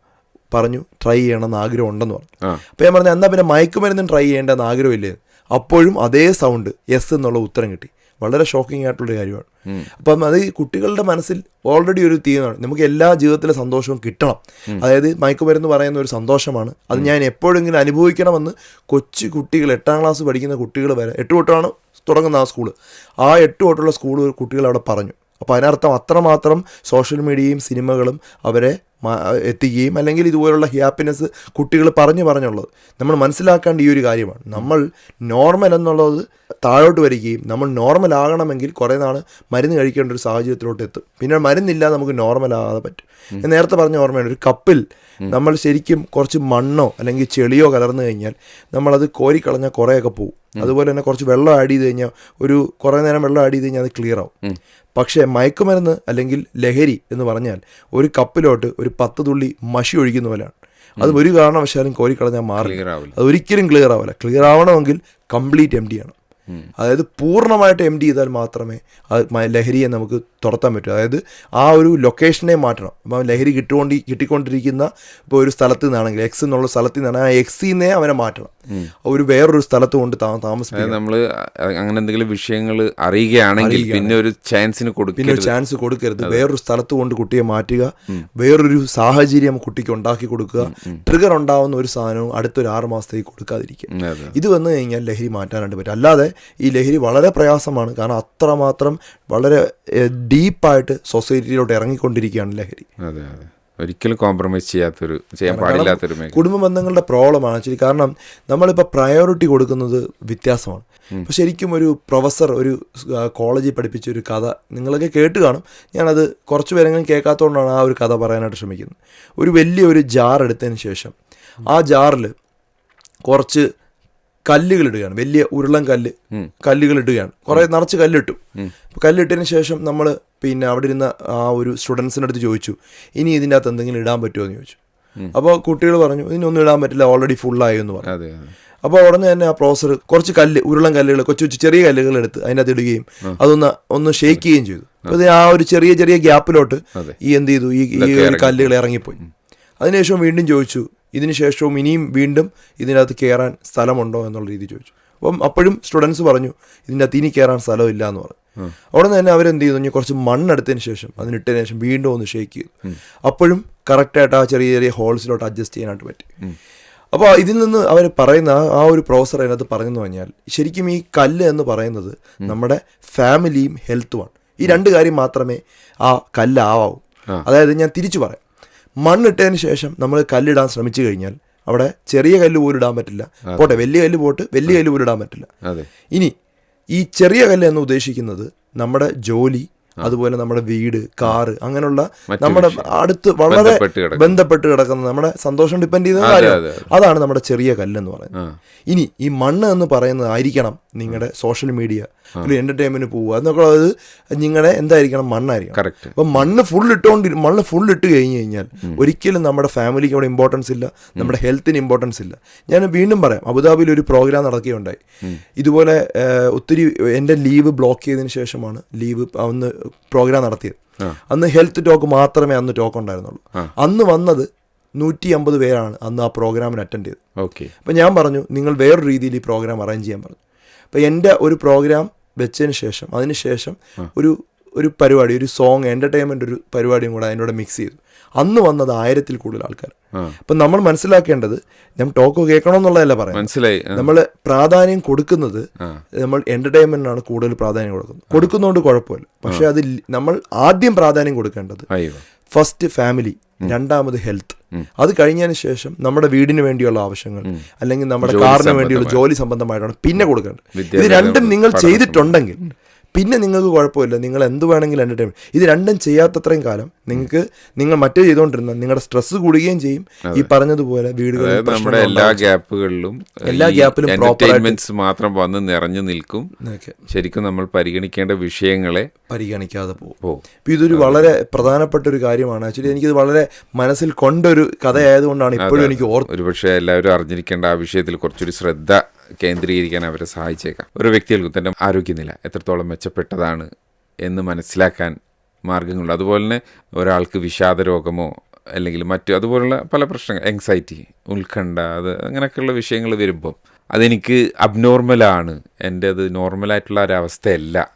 പറഞ്ഞു ട്രൈ ചെയ്യണമെന്ന് ആഗ്രഹം ഉണ്ടെന്ന് പറഞ്ഞു. അപ്പോൾ ഞാൻ പറഞ്ഞു, എന്നാൽ പിന്നെ മയക്കുമരുന്നും ട്രൈ ചെയ്യേണ്ടതെന്ന് ആഗ്രഹമില്ലേ? അപ്പോഴും അതേ സൗണ്ട് യെസ് എന്നുള്ള ഉത്തരം കിട്ടി. വളരെ ഷോക്കിംഗ് ആയിട്ടുള്ളൊരു കാര്യമാണ്. അപ്പം അത് കുട്ടികളുടെ മനസ്സിൽ ഓൾറെഡി ഒരു തീമാണ്, നമുക്ക് എല്ലാ ജീവിതത്തിലെ സന്തോഷവും കിട്ടണം. അതായത് മയക്കുമരുന്ന് പറയുന്ന ഒരു സന്തോഷമാണ്, അത് ഞാൻ എപ്പോഴെങ്കിലും അനുഭവിക്കണമെന്ന് കൊച്ചു കുട്ടികൾ 8ാം ക്ലാസ് പഠിക്കുന്ന കുട്ടികൾ വരെ 8 തൊട്ടാണ് തുടങ്ങുന്ന ആ സ്കൂള്. ആ 8 തൊട്ടുള്ള സ്കൂൾ കുട്ടികൾ അവിടെ പറഞ്ഞു. അപ്പോൾ അതിനർത്ഥം അത്രമാത്രം സോഷ്യൽ മീഡിയയും സിനിമകളും അവരെ എത്തിക്കുകയും അല്ലെങ്കിൽ ഇതുപോലുള്ള ഹാപ്പിനെസ് കുട്ടികൾ പറഞ്ഞുള്ളത് നമ്മൾ മനസ്സിലാക്കേണ്ട ഈ ഒരു കാര്യമാണ്. നമ്മൾ നോർമൽ എന്നുള്ളത് താഴോട്ട് വരികയും നമ്മൾ നോർമൽ ആകണമെങ്കിൽ കുറേ നാൾ മരുന്ന് കഴിക്കേണ്ട ഒരു സാഹചര്യത്തിലോട്ട് എത്തും. പിന്നെ മരുന്നില്ലാതെ നമുക്ക് നോർമൽ ആകാതെ പറ്റും. ഞാൻ നേരത്തെ പറഞ്ഞ ഓർമ്മയാണ്, ഒരു കപ്പിൽ നമ്മൾ ശരിക്കും കുറച്ച് മണ്ണോ അല്ലെങ്കിൽ ചെളിയോ കലർന്നു കഴിഞ്ഞാൽ നമ്മളത് കോരിക്കളഞ്ഞാൽ കുറേയൊക്കെ പോകും. അതുപോലെ തന്നെ കുറച്ച് വെള്ളം ആഡ് ചെയ്ത് കഴിഞ്ഞാൽ ഒരു കുറേ നേരം വെള്ളം ആഡ് ചെയ്ത് കഴിഞ്ഞാൽ അത് ക്ലിയർ ആവും. പക്ഷേ മയക്കുമരുന്ന് അല്ലെങ്കിൽ ലഹരി എന്ന് പറഞ്ഞാൽ ഒരു കപ്പിലോട്ട് ഒരു 10 തുള്ളി മഷി ഒഴിക്കുന്ന പോലെയാണ്. അത് ഒരു കാരണവശാലും കോരിക്കളഞ്ഞാൽ മാറില്ല, അത് ഒരിക്കലും ക്ലിയർ ആവില്ല. ക്ലിയർ ആവണമെങ്കിൽ കംപ്ലീറ്റ് എം ടി ആണ്. അതായത് പൂർണ്ണമായിട്ട് എം ടി ചെയ്താൽ മാത്രമേ ലഹരിയെ നമുക്ക് തുറത്താൻ പറ്റൂ. അതായത് ആ ഒരു ലൊക്കേഷനെ മാറ്റണം. അപ്പം ലഹരി കിട്ടിക്കൊണ്ടിരിക്കുന്ന ഇപ്പോൾ ഒരു സ്ഥലത്ത് നിന്നാണെങ്കിൽ എക്സ് എന്നുള്ള സ്ഥലത്ത് നിന്നാണ്, ആ എക്സിനെ അവനെ മാറ്റണം, ഒരു വേറൊരു സ്ഥലത്ത് കൊണ്ട് താമസിപ്പിക്കണം. നമ്മൾ അങ്ങനെ എന്തെങ്കിലും വിഷയങ്ങൾ അറിയുകയാണെങ്കിൽ പിന്നെ ഒരു ചാൻസ് കൊടുക്കരുത്. വേറൊരു സ്ഥലത്ത് കൊണ്ട് കുട്ടിയെ മാറ്റുക, വേറൊരു സാഹചര്യം കുട്ടിക്ക് ഉണ്ടാക്കി കൊടുക്കുക. ട്രിഗർ ഉണ്ടാവുന്ന ഒരു സാധനവും അടുത്തൊരു 6 മാസത്തേക്ക് കൊടുക്കാതിരിക്കുക. ഇത് വന്നു കഴിഞ്ഞാൽ ലഹരി മാറ്റാനായിട്ട് പറ്റും. അല്ലാതെ ഈ ലഹരി വളരെ പ്രയാസമാണ്. കാരണം അത്രമാത്രം വളരെ ഡീപ്പായിട്ട് സൊസൈറ്റിയിലോട്ട് ഇറങ്ങിക്കൊണ്ടിരിക്കുകയാണ് ലഹരി. ഒരിക്കലും കോംപ്രമൈസ് ചെയ്യാൻ പാടില്ലാത്തൊരു കുടുംബ ബന്ധങ്ങളുടെ പ്രോബ്ലമാണ് ആക്ച്വലി. കാരണം നമ്മളിപ്പോൾ പ്രയോറിറ്റി കൊടുക്കുന്നത് വ്യത്യാസമാണ്. അപ്പോൾ ശരിക്കും ഒരു പ്രൊഫസർ ഒരു കോളേജിൽ പഠിപ്പിച്ച ഒരു കഥ നിങ്ങളൊക്കെ കേട്ട് കാണും. ഞാനത് കുറച്ച് പേരെങ്കിലും കേൾക്കാത്തതുകൊണ്ടാണ് ആ ഒരു കഥ പറയാനായിട്ട് ശ്രമിക്കുന്നത്. ഒരു വലിയൊരു ജാർ എടുത്തതിന് ശേഷം ആ ജാറിൽ കുറച്ച് കല്ലുകളിടുകയാണ്, വലിയ ഉരുളൻ കല്ലുകളിടുകയാണ്. കുറേ നിറച്ച് കല്ലിട്ടു. അപ്പോൾ കല്ലിട്ടതിന് ശേഷം നമ്മൾ പിന്നെ അവിടെ ഇരുന്ന ആ ഒരു സ്റ്റുഡൻസിൻ്റെ അടുത്ത് ചോദിച്ചു, ഇനി ഇതിൻ്റെ അകത്ത് എന്തെങ്കിലും ഇടാൻ പറ്റുമോ എന്ന് ചോദിച്ചു. അപ്പോൾ കുട്ടികൾ പറഞ്ഞു, ഇതിനൊന്നും ഇടാൻ പറ്റില്ല, ഓൾറെഡി ഫുള്ളായി എന്ന് പറഞ്ഞു. അപ്പോൾ ഉടനെ തന്നെ ആ പ്രൊഫസർ കുറച്ച് ഉരുളൻ കല്ലുകൾ, കൊച്ചു ചെറിയ കല്ലുകൾ എടുത്ത് അതിൻ്റെ അകത്ത് ഇടുകയും അതൊന്ന് ഷേക്ക് ചെയ്യുകയും ചെയ്തു. അപ്പോൾ ആ ഒരു ചെറിയ ഗ്യാപ്പിലോട്ട് എന്ത് ചെയ്തു, ഈ കല്ലുകൾ ഇറങ്ങിപ്പോയി. അതിനുശേഷം വീണ്ടും ചോദിച്ചു, ഇതിനുശേഷവും ഇനിയും വീണ്ടും ഇതിനകത്ത് കയറാൻ സ്ഥലമുണ്ടോ എന്നുള്ള രീതി ചോദിച്ചു. അപ്പം അപ്പോഴും സ്റ്റുഡൻസ് പറഞ്ഞു, ഇതിൻ്റെ അകത്ത് ഇനി കയറാൻ സ്ഥലമില്ല എന്ന് പറഞ്ഞു. അവിടെ നിന്ന് തന്നെ അവരെന്ത് ചെയ്തു, കുറച്ച് മണ്ണെടുത്തതിന് ശേഷം അതിനിട്ടതിന് ശേഷം വീണ്ടും ഒന്ന് ഷേക്ക് ചെയ്തു. അപ്പോഴും കറക്റ്റായിട്ട് ആ ചെറിയ ഹോൾസിലോട്ട് അഡ്ജസ്റ്റ് ചെയ്യാനായിട്ട് പറ്റി. അപ്പോൾ ഇതിൽ നിന്ന് അവർ പറയുന്ന ആ ഒരു പ്രൊഫസർ അതിനകത്ത് പറഞ്ഞെന്ന് പറഞ്ഞാൽ ശരിക്കും ഈ കല്ല് എന്ന് പറയുന്നത് നമ്മുടെ ഫാമിലിയും ഹെൽത്തുമാണ്. ഈ 2 കാര്യം മാത്രമേ ആ കല്ല് ആവാവൂ. അതായത് ഞാൻ തിരിച്ചു പറയാം, മണ്ണിട്ടതിന് ശേഷം നമ്മൾ കല്ലിടാൻ ശ്രമിച്ചു കഴിഞ്ഞാൽ അവിടെ ചെറിയ കല്ല് പോലും ഇടാൻ പറ്റില്ല. പോട്ടെ, വലിയ കല്ല് പോലും ഇടാൻ പറ്റില്ല. ഇനി ഈ ചെറിയ കല്ല് എന്ന് ഉദ്ദേശിക്കുന്നത് നമ്മുടെ ജോലി, അതുപോലെ നമ്മുടെ വീട്, കാറ്, അങ്ങനെയുള്ള നമ്മുടെ അടുത്ത് വളരെ ബന്ധപ്പെട്ട് കിടക്കുന്ന നമ്മുടെ സന്തോഷം ഡിപ്പെൻഡ് ചെയ്യുന്ന കാര്യമാണ്. അതാണ് നമ്മുടെ ചെറിയ കല്ലെന്ന് പറയുന്നത്. ഇനി ഈ മണ്ണ് എന്ന് പറയുന്നത് ആയിരിക്കണം നിങ്ങളുടെ സോഷ്യൽ മീഡിയ, ഒരു എന്റർടൈൻമെന്റ് പോവുക എന്നൊക്കെ ഉള്ളത് നിങ്ങളുടെ എന്തായിരിക്കണം, മണ്ണായിരിക്കണം. അപ്പൊ മണ്ണ് ഫുൾ ഇട്ട് കഴിഞ്ഞ് കഴിഞ്ഞാൽ ഒരിക്കലും നമ്മുടെ ഫാമിലിക്ക് അവിടെ ഇമ്പോർട്ടൻസ് ഇല്ല, നമ്മുടെ ഹെൽത്തിന് ഇമ്പോർട്ടൻസ് ഇല്ല. ഞാൻ വീണ്ടും പറയാം, അബുദാബിയിൽ ഒരു പ്രോഗ്രാം നടക്കുകയുണ്ടായി. ഇതുപോലെ ഒത്തിരി എൻ്റെ ലീവ് ബ്ലോക്ക് ചെയ്തതിന് ശേഷമാണ് അന്ന് പ്രോഗ്രാം നടത്തിയത്. അന്ന് ഹെൽത്ത് ടോക്ക് മാത്രമേ അന്ന് ടോക്ക് ഉണ്ടായിരുന്നുള്ളൂ. അന്ന് വന്നത് 150 പേരാണ് അന്ന് ആ പ്രോഗ്രാമിന് അറ്റൻഡ് ചെയ്തത്. അപ്പം ഞാൻ പറഞ്ഞു, നിങ്ങൾ വേറൊരു രീതിയിൽ ഈ പ്രോഗ്രാം അറേഞ്ച് ചെയ്യാൻ പറഞ്ഞു. അപ്പം എൻ്റെ ഒരു പ്രോഗ്രാം വെച്ചതിന് ശേഷം അതിനുശേഷം ഒരു പരിപാടി, ഒരു സോങ് എൻ്റർടൈൻമെൻ്റ് ഒരു പരിപാടിയും കൂടെ അതിനോട് മിക്സ് ചെയ്തു. അന്ന് വന്നത് 1000-ൽ കൂടുതൽ ആൾക്കാർ. അപ്പം നമ്മൾ മനസ്സിലാക്കേണ്ടത്, ഞാൻ ടോക്ക് കേൾക്കണമെന്നുള്ളതല്ല പറയാം, മനസ്സിലായി, നമ്മൾ പ്രാധാന്യം കൊടുക്കുന്നത് നമ്മൾ എൻ്റർടൈൻമെൻറ്റിനാണ് കൂടുതൽ പ്രാധാന്യം കൊടുക്കുന്നതുകൊണ്ട് കുഴപ്പമില്ല. പക്ഷേ അത് നമ്മൾ ആദ്യം പ്രാധാന്യം കൊടുക്കേണ്ടത് ഫസ്റ്റ് ഫാമിലി, രണ്ടാമത് ഹെൽത്ത്. അത് കഴിഞ്ഞതിന് ശേഷം നമ്മുടെ വീടിന് വേണ്ടിയുള്ള ആവശ്യങ്ങൾ അല്ലെങ്കിൽ നമ്മുടെ കാറിന് വേണ്ടിയുള്ള ജോലി സംബന്ധമായിട്ടാണ് പിന്നെ കൊടുക്കേണ്ടത്. ഇത് രണ്ടും നിങ്ങൾ ചെയ്തിട്ടുണ്ടെങ്കിൽ പിന്നെ നിങ്ങൾക്ക് കുഴപ്പമില്ല, നിങ്ങൾ എന്ത് വേണമെങ്കിലും എൻ്റർടൈൻമെൻറ്റ്. ഇത് രണ്ടും ചെയ്യാത്തത്രയും കാലം നിങ്ങൾ മറ്റേ ചെയ്തുകൊണ്ടിരുന്ന നിങ്ങളുടെ സ്ട്രെസ് കൂടുകയും ചെയ്യും. ഈ പറഞ്ഞതുപോലെ വീടുകളിൽ എല്ലാ ഗ്യാപ്പിലും എൻ്റർടൈൻമെന്റ്സ് മാത്രം വന്ന് നിറഞ്ഞു നിൽക്കും. ശരിക്കും നമ്മൾ പരിഗണിക്കേണ്ട വിഷയങ്ങളെ പരിഗണിക്കാതെ പോകും. ഇപ്പം ഇതൊരു വളരെ പ്രധാനപ്പെട്ട ഒരു കാര്യമാണ്. ആക്ച്വലി എനിക്കിത് വളരെ മനസ്സിൽ കൊണ്ടൊരു കഥയായതുകൊണ്ടാണ് ഇപ്പോഴും എനിക്ക് ഒരുപക്ഷെ എല്ലാവരും അറിഞ്ഞിരിക്കേണ്ട ആ വിഷയത്തിൽ കുറച്ചൊരു ശ്രദ്ധ കേന്ദ്രീകരിക്കാൻ അവരെ സഹായിച്ചേക്കാം. ഒരു വ്യക്തികൾക്ക് തൻ്റെ ആരോഗ്യനില എത്രത്തോളം മെച്ചപ്പെട്ടതാണ് എന്ന് മനസ്സിലാക്കാൻ മാർഗങ്ങളുണ്ട്. അതുപോലെ തന്നെ ഒരാൾക്ക് വിഷാദ രോഗമോ അല്ലെങ്കിൽ മറ്റു അതുപോലുള്ള പല പ്രശ്നങ്ങൾ, എങ്സൈറ്റി, ഉത്കണ്ഠ, അങ്ങനെയൊക്കെയുള്ള വിഷയങ്ങൾ വരുമ്പം അതെനിക്ക് അബ്നോർമലാണ്, എൻ്റെ അത് നോർമലായിട്ടുള്ള ഒരവസ്ഥയല്ല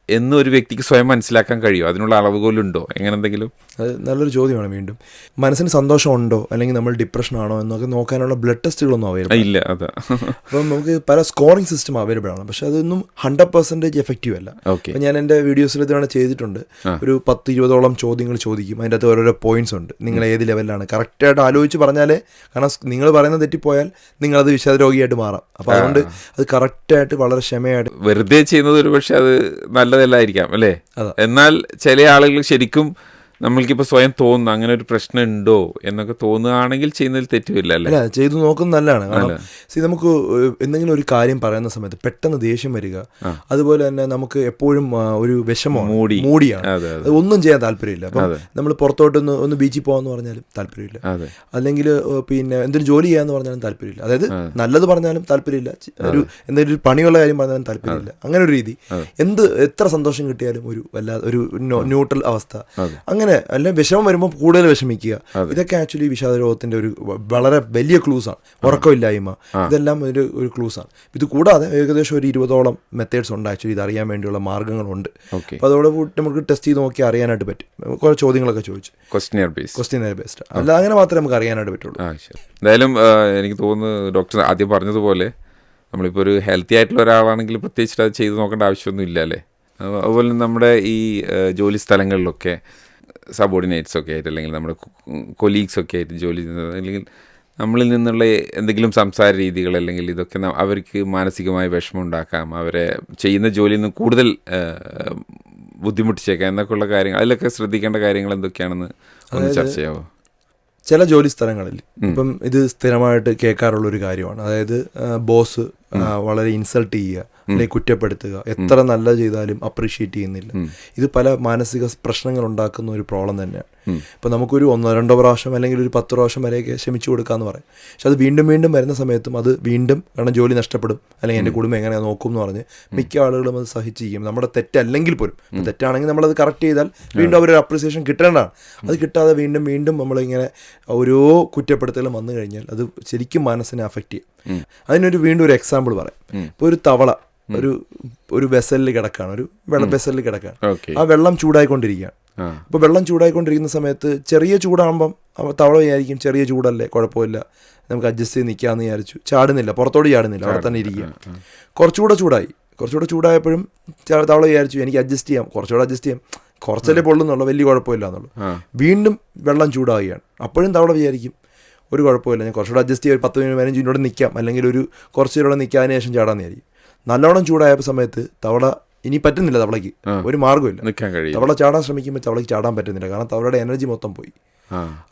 എന്നൊരു വ്യക്തിക്ക് സ്വയം മനസ്സിലാക്കാൻ കഴിയുമോ? അതിനുള്ള അളവുകോലുണ്ടോ? എങ്ങനെ എന്തെങ്കിലും? അത് നല്ലൊരു ചോദ്യമാണ്. വീണ്ടും മനസ്സിന് സന്തോഷമുണ്ടോ അല്ലെങ്കിൽ നമ്മൾ ഡിപ്രഷനാണോ എന്നൊക്കെ നോക്കാനുള്ള ബ്ലഡ് ടെസ്റ്റുകളൊന്നും അവൈലബിൾ ഇല്ല. അതാ അപ്പം നമുക്ക് പല സ്കോറിംഗ് സിസ്റ്റം അവൈലബിൾ ആണ്, പക്ഷെ അതൊന്നും 100% എഫക്റ്റീവ് അല്ല. അപ്പം ഞാൻ എൻ്റെ വീഡിയോസിൽ ഇതാണ് ചെയ്തിട്ടുണ്ട്. ഒരു 10-20ഓളം ചോദ്യങ്ങൾ ചോദിക്കും. അതിൻ്റെ അകത്ത് ഓരോരോ പോയിന്റ്സ് ഉണ്ട്. നിങ്ങൾ ഏത് ലെവലിലാണ് കറക്റ്റായിട്ട് ആലോചിച്ച് പറഞ്ഞാലേ, കാരണം നിങ്ങൾ പറയുന്നത് തെറ്റിപ്പോയാൽ നിങ്ങളത് വിഷാദരോഗിയായിട്ട് മാറാം. അപ്പം അതുകൊണ്ട് അത് കറക്റ്റായിട്ട് വളരെ ക്ഷമയായിട്ട് വെറുതെ ചെയ്യുന്നത് ഒരു പക്ഷെ അത് നല്ലതല്ലായിരിക്കാം അല്ലേ? എന്നാൽ ചില ആളുകൾ ശരിക്കും നമ്മൾക്കിപ്പോൾ സ്വയം തോന്നുന്നു അങ്ങനെ ഒരു പ്രശ്നം ഉണ്ടോ എന്നൊക്കെ തോന്നുകയാണെങ്കിൽ ചെയ്യുന്നതിൽ തെറ്റുമില്ല അല്ലേ? ചെയ്തു നോക്കുന്നത് നല്ലതാണ്. കാരണം നമുക്ക് എന്തെങ്കിലും ഒരു കാര്യം പറയുന്ന സമയത്ത് പെട്ടെന്ന് ദേഷ്യം വരിക, അതുപോലെ തന്നെ നമുക്ക് എപ്പോഴും ഒരു വിഷമമാണ്, മൂടിയാണ്, അത് ഒന്നും ചെയ്യാൻ താല്പര്യമില്ല. അപ്പം നമ്മൾ പുറത്തോട്ടൊന്ന് ബീച്ചിൽ പോകാമെന്ന് പറഞ്ഞാലും താല്പര്യമില്ല, അല്ലെങ്കിൽ പിന്നെ എന്തൊരു ജോലി ചെയ്യാന്ന് പറഞ്ഞാലും താല്പര്യമില്ല, അതായത് നല്ലത് പറഞ്ഞാലും താല്പര്യമില്ല, എന്തെങ്കിലും ഒരു പണിയുള്ള കാര്യം പറഞ്ഞാലും താല്പര്യമില്ല. അങ്ങനെ ഒരു രീതി. എത്ര സന്തോഷം കിട്ടിയാലും ഒരു ന്യൂട്രൽ അവസ്ഥ, അങ്ങനെ അല്ലെ വിഷമം വരുമ്പോൾ കൂടുതൽ വിഷമിക്കുക. ഇതൊക്കെ ആക്ച്വലി വിഷാദ രോഗത്തിന്റെ ഒരു വളരെ വലിയ ക്ലൂസാണ്. ഉറക്കമില്ലായ്മ, ഇതെല്ലാം ഒരു ക്ലൂസാണ്. ഇത് കൂടാതെ ഏകദേശം ഒരു 20ഓളം മെത്തേഡ്സ് ഉണ്ട് ആക്ച്വലി ഇത് അറിയാൻ വേണ്ടിയുള്ള മാർഗ്ഗങ്ങളുണ്ട്. അപ്പോൾ അതോടെ നമുക്ക് ടെസ്റ്റ് ചെയ്ത് നോക്കി അറിയാനായിട്ട് പറ്റും. കുറേ ചോദ്യങ്ങളൊക്കെ ചോദിച്ചു, ക്വസ്റ്റ്യനെയർ ബേസ്ഡ് അല്ല, അങ്ങനെ മാത്രമേ നമുക്ക് അറിയാനായിട്ട് പറ്റുള്ളൂ. എന്തായാലും എനിക്ക് തോന്നുന്നു ഡോക്ടർ ആദ്യം പറഞ്ഞതുപോലെ നമ്മളിപ്പോൾ ഒരു ഹെൽത്തി ആയിട്ടുള്ള ഒരാളാണെങ്കിൽ പ്രത്യേകിച്ചിട്ട് അത് ചെയ്ത് നോക്കേണ്ട ആവശ്യമൊന്നും ഇല്ല അല്ലേ? അതുപോലെ നമ്മുടെ ഈ ജോലി സ്ഥലങ്ങളിലൊക്കെ സബോർഡിനേറ്റ്സൊക്കെ ആയിട്ട് അല്ലെങ്കിൽ നമ്മുടെ കൊലീഗ്സൊക്കെ ആയിട്ട് ജോലി ചെയ്യുന്നത്, അല്ലെങ്കിൽ നമ്മളിൽ നിന്നുള്ള എന്തെങ്കിലും സംസാര രീതികൾ അല്ലെങ്കിൽ ഇതൊക്കെ അവർക്ക് മാനസികമായ വിഷമം ഉണ്ടാക്കാം, അവരെ ചെയ്യുന്ന ജോലിയിൽ നിന്ന് കൂടുതൽ ബുദ്ധിമുട്ടിച്ചേക്കാം എന്നൊക്കെയുള്ള കാര്യങ്ങൾ, അതിലൊക്കെ ശ്രദ്ധിക്കേണ്ട കാര്യങ്ങൾ എന്തൊക്കെയാണെന്ന് ഒന്ന് ചർച്ച ചെയ്യാമോ? ചില ജോലി സ്ഥലങ്ങളിൽ ഇപ്പം ഇത് സ്ഥിരമായിട്ട് കേൾക്കാറുള്ളൊരു കാര്യമാണ്. അതായത് ബോസ് വളരെ ഇൻസൾട്ട് ചെയ്യുക അല്ലെങ്കിൽ കുറ്റപ്പെടുത്തുക, എത്ര നല്ല ചെയ്താലും അപ്രീഷിയേറ്റ് ചെയ്യുന്നില്ല. ഇത് പല മാനസിക പ്രശ്നങ്ങൾ ഉണ്ടാക്കുന്ന ഒരു പ്രോബ്ലം തന്നെയാണ്. ഇപ്പം നമുക്കൊരു 1-2 പ്രാവശ്യം അല്ലെങ്കിൽ ഒരു 10 പ്രാവശ്യം വരെയൊക്കെ ക്ഷമിച്ചു കൊടുക്കാമെന്ന് പറയും. പക്ഷെ അത് വീണ്ടും വരുന്ന സമയത്തും അത് വീണ്ടും കാരണം ജോലി നഷ്ടപ്പെടും അല്ലെങ്കിൽ എൻ്റെ കുടുംബം എങ്ങനെ നോക്കും എന്ന് പറഞ്ഞ് മിക്ക ആളുകളും അത് സഹിച്ചിരിക്കും. നമ്മുടെ തെറ്റല്ലെങ്കിൽ പോലും, തെറ്റാണെങ്കിൽ നമ്മളത് കറക്റ്റ് ചെയ്താൽ വീണ്ടും അവരൊരു അപ്രിസിയേഷൻ കിട്ടേണ്ടതാണ്. അത് കിട്ടാതെ വീണ്ടും നമ്മളിങ്ങനെ ഓരോ കുറ്റപ്പെടുത്തലും വന്നു കഴിഞ്ഞാൽ അത് ശരിക്കും മനസ്സിനെ അഫക്റ്റ് ചെയ്യും. അതിനൊരു വീണ്ടും ഒരു എക്സാമ്പിൾ പറയാം. ഇപ്പോൾ ഒരു തവള ഒരു വെസലിൽ കിടക്കാണ്, ഒരു വെസലിൽ കിടക്കാണ്. ആ വെള്ളം ചൂടായിക്കൊണ്ടിരിക്കുകയാണ്. അപ്പോൾ വെള്ളം ചൂടായിക്കൊണ്ടിരിക്കുന്ന സമയത്ത് ചെറിയ ചൂടാകുമ്പം തവള വിചാരിക്കും ചെറിയ ചൂടല്ലേ, കുഴപ്പമില്ല, നമുക്ക് അഡ്ജസ്റ്റ് ചെയ്ത് നിൽക്കാമെന്ന് വിചാരിച്ചു. ചാടുന്നില്ല, പുറത്തോട് ചാടുന്നില്ല, അവിടെ തന്നെ ഇരിക്കുക. കുറച്ചുകൂടെ ചൂടായപ്പോഴും തവള വിചാരിച്ചു എനിക്ക് അഡ്ജസ്റ്റ് ചെയ്യാം, കുറച്ചുകൂടെ അഡ്ജസ്റ്റ് ചെയ്യാം, കുറച്ചല്ലേ പൊള്ളുന്നുള്ളൂ, വലിയ കുഴപ്പമില്ല എന്നുള്ളൂ. വീണ്ടും വെള്ളം ചൂടാവുകയാണ്. അപ്പോഴും തവള വിചാരിക്കും ഒരു കുഴപ്പമില്ല, ഞാൻ കുറച്ചുകൂടെ അഡ്ജസ്റ്റ് ചെയ്യാം, 10-15 മിനിറ്റ് നിൽക്കാം, അല്ലെങ്കിൽ ഒരു കുറച്ച് നേരം നിൽക്കാം, അതിന് ശേഷം ചാടാന്ന് വിചാരിക്കും. നല്ലോണം ചൂടായ സമയത്ത് തവള ഇനി പറ്റുന്നില്ല തവളയ്ക്ക്, ഒരു മാർഗ്ഗമില്ല. നിൽക്കാൻ കഴിയും. തവള ചാടാൻ ശ്രമിക്കുമ്പോൾ തവളയ്ക്ക് ചാടാൻ പറ്റുന്നില്ല, കാരണം തവളയുടെ എനർജി മൊത്തം പോയി.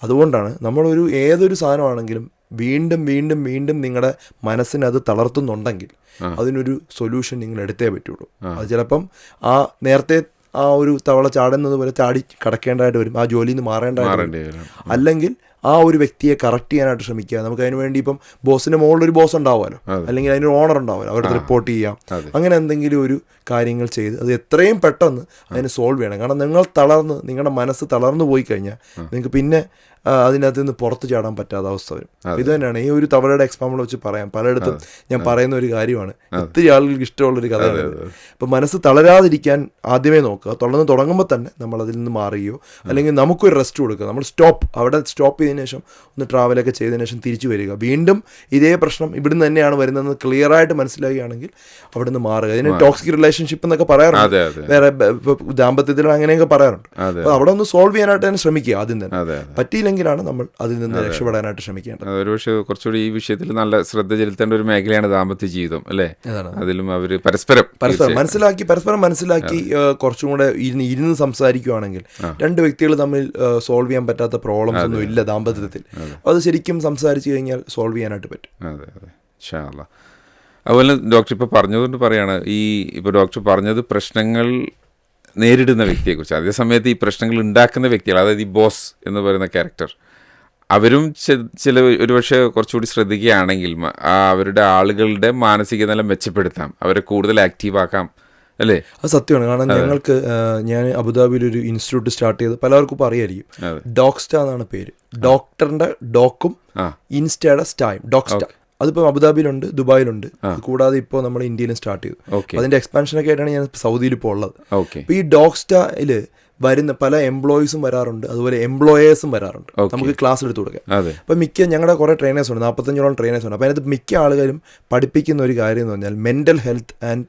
അതുകൊണ്ടാണ് നമ്മളൊരു ഏതൊരു സാധനമാണെങ്കിലും വീണ്ടും വീണ്ടും വീണ്ടും നിങ്ങളുടെ മനസ്സിനെ അത് തളർത്തുന്നുണ്ടെങ്കിൽ അതിനൊരു സൊല്യൂഷൻ നിങ്ങൾ എടുത്തേ പറ്റുള്ളൂ. അത് ചിലപ്പം നേരത്തെ ആ ഒരു തവള ചാടുന്നത് പോലെ ചാടി കടക്കേണ്ടതായിട്ട് വരും, ആ ജോലിയിൽ നിന്ന് മാറേണ്ടതായിട്ട് വരും. അല്ലെങ്കിൽ ആ ഒരു വ്യക്തിയെ കറക്റ്റ് ചെയ്യാനായിട്ട് ശ്രമിക്കുക. നമുക്ക് അതിന് വേണ്ടി ഇപ്പം ബോസിന്റെ മുകളിലൊരു ബോസ് ഉണ്ടാവുമല്ലോ, അല്ലെങ്കിൽ അതിനൊരു ഓണർ ഉണ്ടാവുമല്ലോ, അവരുടെ റിപ്പോർട്ട് ചെയ്യാം. അങ്ങനെ എന്തെങ്കിലും ഒരു കാര്യങ്ങൾ ചെയ്ത് അത് എത്രയും പെട്ടെന്ന് അതിന് സോൾവ് ചെയ്യണം. കാരണം നിങ്ങളുടെ മനസ്സ് തളർന്നു പോയി കഴിഞ്ഞാൽ നിങ്ങൾക്ക് പിന്നെ അതിനകത്ത് നിന്ന് പുറത്ത് ചാടാൻ പറ്റാത്ത അവസ്ഥ വരും. ഇത് തന്നെയാണ് ഈ ഒരു തവളയുടെ എക്സാമ്പിൾ വെച്ച് പറയാം. പലയിടത്തും ഞാൻ പറയുന്ന ഒരു കാര്യമാണ്, ഒത്തിരി ആളുകൾക്ക് ഇഷ്ടമുള്ളൊരു കഥയാണ്. അപ്പം മനസ്സ് തളരാതിരിക്കാൻ ആദ്യമേ നോക്കുക. തുടങ്ങുമ്പോൾ തന്നെ നമ്മൾ അതിൽ നിന്ന് മാറുകയോ അല്ലെങ്കിൽ നമുക്കൊരു റെസ്റ്റ് കൊടുക്കുക. നമ്മൾ അവിടെ സ്റ്റോപ്പ് ചെയ്തതിനു ശേഷം ഒന്ന് ട്രാവലൊക്കെ ചെയ്തതിനു ശേഷം തിരിച്ചു വരിക. വീണ്ടും ഇതേ പ്രശ്നം ഇവിടുന്ന് തന്നെയാണ് വരുന്നതെന്ന് ക്ലിയർ ആയിട്ട് മനസ്സിലാക്കുകയാണെങ്കിൽ അവിടെ നിന്ന് മാറുക. ഇതിന് ടോക്സിക് റിലേഷൻഷിപ്പ് എന്നൊക്കെ പറയാറുണ്ട്, വേറെ ദാമ്പത്യത്തിൽ അങ്ങനെയൊക്കെ പറയാറുണ്ട്. അപ്പോൾ അവിടെ ഒന്ന് സോൾവ് ചെയ്യാനായിട്ട് തന്നെ ശ്രമിക്കുക ആദ്യം തന്നെ. പറ്റിയില്ലെങ്കിലാണ് നമ്മൾ അതിൽ നിന്ന് രക്ഷപ്പെടാനായിട്ട് ശ്രമിക്കേണ്ടത്. ഒരുപക്ഷെ കുറച്ചുകൂടി ഈ വിഷയത്തിൽ നല്ല ശ്രദ്ധ ചെലുത്തേണ്ട ഒരു മേഖലയാണ് ദാമ്പത്യ ജീവിതം അല്ലേ. അതിലും അവർ പരസ്പരം മനസ്സിലാക്കി കുറച്ചും കൂടെ ഇരുന്ന് സംസാരിക്കുകയാണെങ്കിൽ രണ്ട് വ്യക്തികൾ തമ്മിൽ സോൾവ് ചെയ്യാൻ പറ്റാത്ത പ്രോബ്ലംസ് ഒന്നും ഇല്ല ദാമ്പത്യത്തിൽ. അത് ശരിക്കും സംസാരിച്ചു കഴിഞ്ഞാൽ സോൾവ് ചെയ്യാനായിട്ട് പറ്റും. അതെ അതെ, ഇൻഷാ അല്ലാഹ്. അതുപോലെ ഡോക്ടർ ഇപ്പോൾ പറഞ്ഞതുകൊണ്ട് പറയാണ്, ഇപ്പോൾ ഡോക്ടർ പറഞ്ഞത് പ്രശ്നങ്ങൾ നേരിടുന്ന വ്യക്തിയെക്കുറിച്ച്. അതേസമയത്ത് ഈ പ്രശ്നങ്ങൾ ഉണ്ടാക്കുന്ന വ്യക്തികൾ, അതായത് ഈ ബോസ് എന്ന് പറയുന്ന ക്യാരക്ടർ, അവരും ഒരുപക്ഷെ കുറച്ചുകൂടി ശ്രദ്ധിക്കുകയാണെങ്കിൽ അവരുടെ ആളുകളുടെ മാനസിക നില മെച്ചപ്പെടുത്താം, അവരെ കൂടുതൽ ആക്റ്റീവ് ആക്കാം അല്ലേ. അത് സത്യമാണ്. കാരണം ഞാൻ അബുദാബിയിൽ ഒരു ഇൻസ്റ്റിറ്റ്യൂട്ട് സ്റ്റാർട്ട് ചെയ്ത് പലർക്കും ഇപ്പോൾ അറിയായിരിക്കും. ഡോക്സ്റ്റാ എന്നാണ് പേര്. ഡോക്ടറിന്റെ ഡോക്കും ഇൻസ്റ്റയുടെ സ്റ്റായും ഡോക്സ്റ്റാ. അതിപ്പോൾ അബുദാബിയിലുണ്ട്, ദുബായിലുണ്ട്, കൂടാതെ ഇപ്പോൾ നമ്മൾ ഇന്ത്യയിലും സ്റ്റാർട്ട് ചെയ്തു. അതിന്റെ എക്സ്പാൻഷനൊക്കെ ആയിട്ടാണ് ഞാൻ സൗദിയിൽ ഇപ്പോൾ ഉള്ളത്. അപ്പോൾ ഈ ഡോക്സ്റ്റായിൽ വരുന്ന പല എംപ്ലോയീസും വരാറുണ്ട്, അതുപോലെ എംപ്ലോയേഴ്സും വരാറുണ്ട്. നമുക്ക് ക്ലാസ് എടുത്ത് കൊടുക്കാം. അപ്പം ഞങ്ങളുടെ കുറേ ട്രെയിനേഴ്സ് ഉണ്ട്, 45ഓളം ട്രെയിനേഴ്സ് ഉണ്ട്. അപ്പോൾ അതിനകത്ത് മിക്ക ആളുകളും പഠിപ്പിക്കുന്ന ഒരു കാര്യം എന്ന് പറഞ്ഞാൽ മെൻ്റൽ ഹെൽത്ത് ആൻഡ്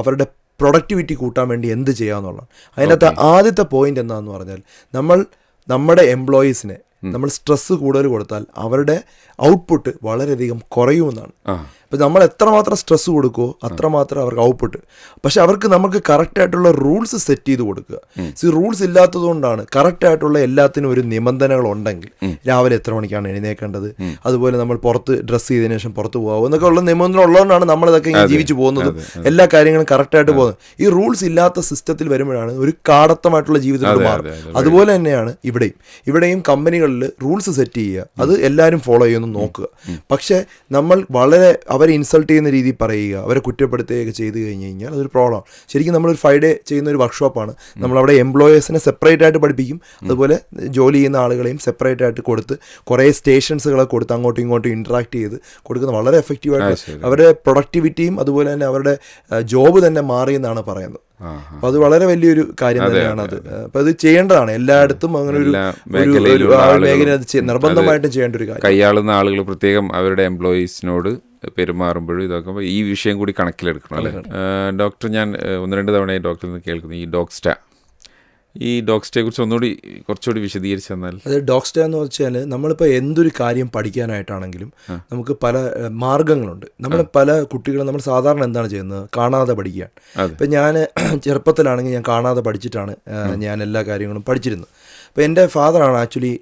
അവരുടെ പ്രൊഡക്ടിവിറ്റി കൂട്ടാൻ വേണ്ടി എന്ത് ചെയ്യാമെന്നുള്ളതാണ്. അതിനകത്ത് ആദ്യത്തെ പോയിന്റ് എന്താണെന്ന് പറഞ്ഞാൽ നമ്മുടെ എംപ്ലോയീസിനെ നമ്മൾ സ്ട്രെസ്സ് കൂടുതൽ കൊടുത്താൽ അവരുടെ ഔട്ട്പുട്ട് വളരെയധികം കുറയുമെന്നാണ്. അപ്പം നമ്മൾ എത്രമാത്രം സ്ട്രെസ്സ് കൊടുക്കുമോ അത്രമാത്രം അവർക്ക് ഔട്ട്പുട്ട്. പക്ഷെ നമുക്ക് കറക്റ്റായിട്ടുള്ള റൂൾസ് സെറ്റ് ചെയ്ത് കൊടുക്കുക. റൂൾസ് ഇല്ലാത്തതുകൊണ്ടാണ്. കറക്റ്റായിട്ടുള്ള എല്ലാത്തിനും ഒരു നിബന്ധനകളുണ്ടെങ്കിൽ രാവിലെ എത്ര മണിക്കാണ് എഴുന്നേക്കേണ്ടത്, അതുപോലെ നമ്മൾ പുറത്ത് ഡ്രസ്സ് ചെയ്തതിനു ശേഷം പുറത്ത് പോകാം എന്നൊക്കെ ഉള്ള നിബന്ധന ഉള്ളതുകൊണ്ടാണ് നമ്മളിതൊക്കെ ഇങ്ങനെ ജീവിച്ചു പോകുന്നതും എല്ലാ കാര്യങ്ങളും കറക്റ്റായിട്ട് പോകുന്നത്. ഈ റൂൾസ് ഇല്ലാത്ത സിസ്റ്റത്തിൽ വരുമ്പോഴാണ് ഒരു കാടത്തമായിട്ടുള്ള ജീവിതത്തിൽ മാറും. അതുപോലെ തന്നെയാണ് ഇവിടെയും കമ്പനികളിൽ റൂൾസ് സെറ്റ് ചെയ്യുക, അത് എല്ലാവരും ഫോളോ ചെയ്യുന്നു നോക്കുക. പക്ഷെ നമ്മൾ വളരെ അവരെ ഇൻസൾട്ട് ചെയ്യുന്ന രീതിയിൽ പറയുക, അവരെ കുറ്റപ്പെടുത്തുകയൊക്കെ ചെയ്ത് കഴിഞ്ഞ് കഴിഞ്ഞാൽ അതൊരു പ്രോബ്ലമാണ്. ശരിക്കും നമ്മളൊരു 5 ഡേ ചെയ്യുന്ന ഒരു വർക്ക്ഷോപ്പാണ്. നമ്മളവിടെ എംപ്ലോയേഴ്സിനെ സെപ്പറേറ്റ് ആയിട്ട് പഠിപ്പിക്കും, അതുപോലെ ജോലി ചെയ്യുന്ന ആളുകളെയും സെപ്പറേറ്റ് ആയിട്ട് കൊടുത്ത് കുറേ സ്റ്റേഷൻസുകളെ കൊടുത്ത് അങ്ങോട്ടും ഇങ്ങോട്ടും ഇൻട്രാക്ട് ചെയ്ത് കൊടുക്കുന്ന വളരെ എഫക്റ്റീവായിട്ട് അവരുടെ പ്രൊഡക്ടിവിറ്റിയും അതുപോലെ തന്നെ അവരുടെ ജോബ് തന്നെ മാറിയെന്നാണ് പറയുന്നത്. അപ്പൊ അത് വളരെ വലിയൊരു കാര്യം തന്നെയാണ്. അപ്പൊ അത് ചെയ്യേണ്ടതാണ് എല്ലായിടത്തും. അങ്ങനെ ഒരു മേഖല നിർബന്ധമായിട്ടും ചെയ്യേണ്ട ഒരു കാര്യം. കൈയാളുന്ന ആളുകൾ പ്രത്യേകം അവരുടെ എംപ്ലോയീസിനോട് പെരുമാറുമ്പോഴും ഇതൊക്കെ ഈ വിഷയം കൂടി കണക്കിലെടുക്കണം അല്ലേ. ഡോക്ടർ, ഞാൻ 1-2 തവണയായി ഡോക്ടറിൽ നിന്ന് കേൾക്കുന്നു ഈ ഡോക്സ്റ്റയെ കുറിച്ച് കുറച്ചുകൂടി വിശദീകരിച്ച് തന്നാൽ. അത് ഡോക്സ്റ്റ എന്ന് വെച്ചാൽ നമ്മളിപ്പോൾ എന്തൊരു കാര്യം പഠിക്കാനായിട്ടാണെങ്കിലും നമുക്ക് പല മാർഗങ്ങളുണ്ട്. പല കുട്ടികളും നമ്മൾ സാധാരണ എന്താണ് ചെയ്യുന്നത്, കാണാതെ പഠിക്കുകയാണ്. ഇപ്പം ഞാൻ ചെറുപ്പത്തിലാണെങ്കിൽ ഞാൻ കാണാതെ പഠിച്ചിട്ടാണ് ഞാൻ എല്ലാ കാര്യങ്ങളും പഠിച്ചിരുന്നത്. അപ്പോൾ എൻ്റെ ഫാദറാണ് ആക്ച്വലി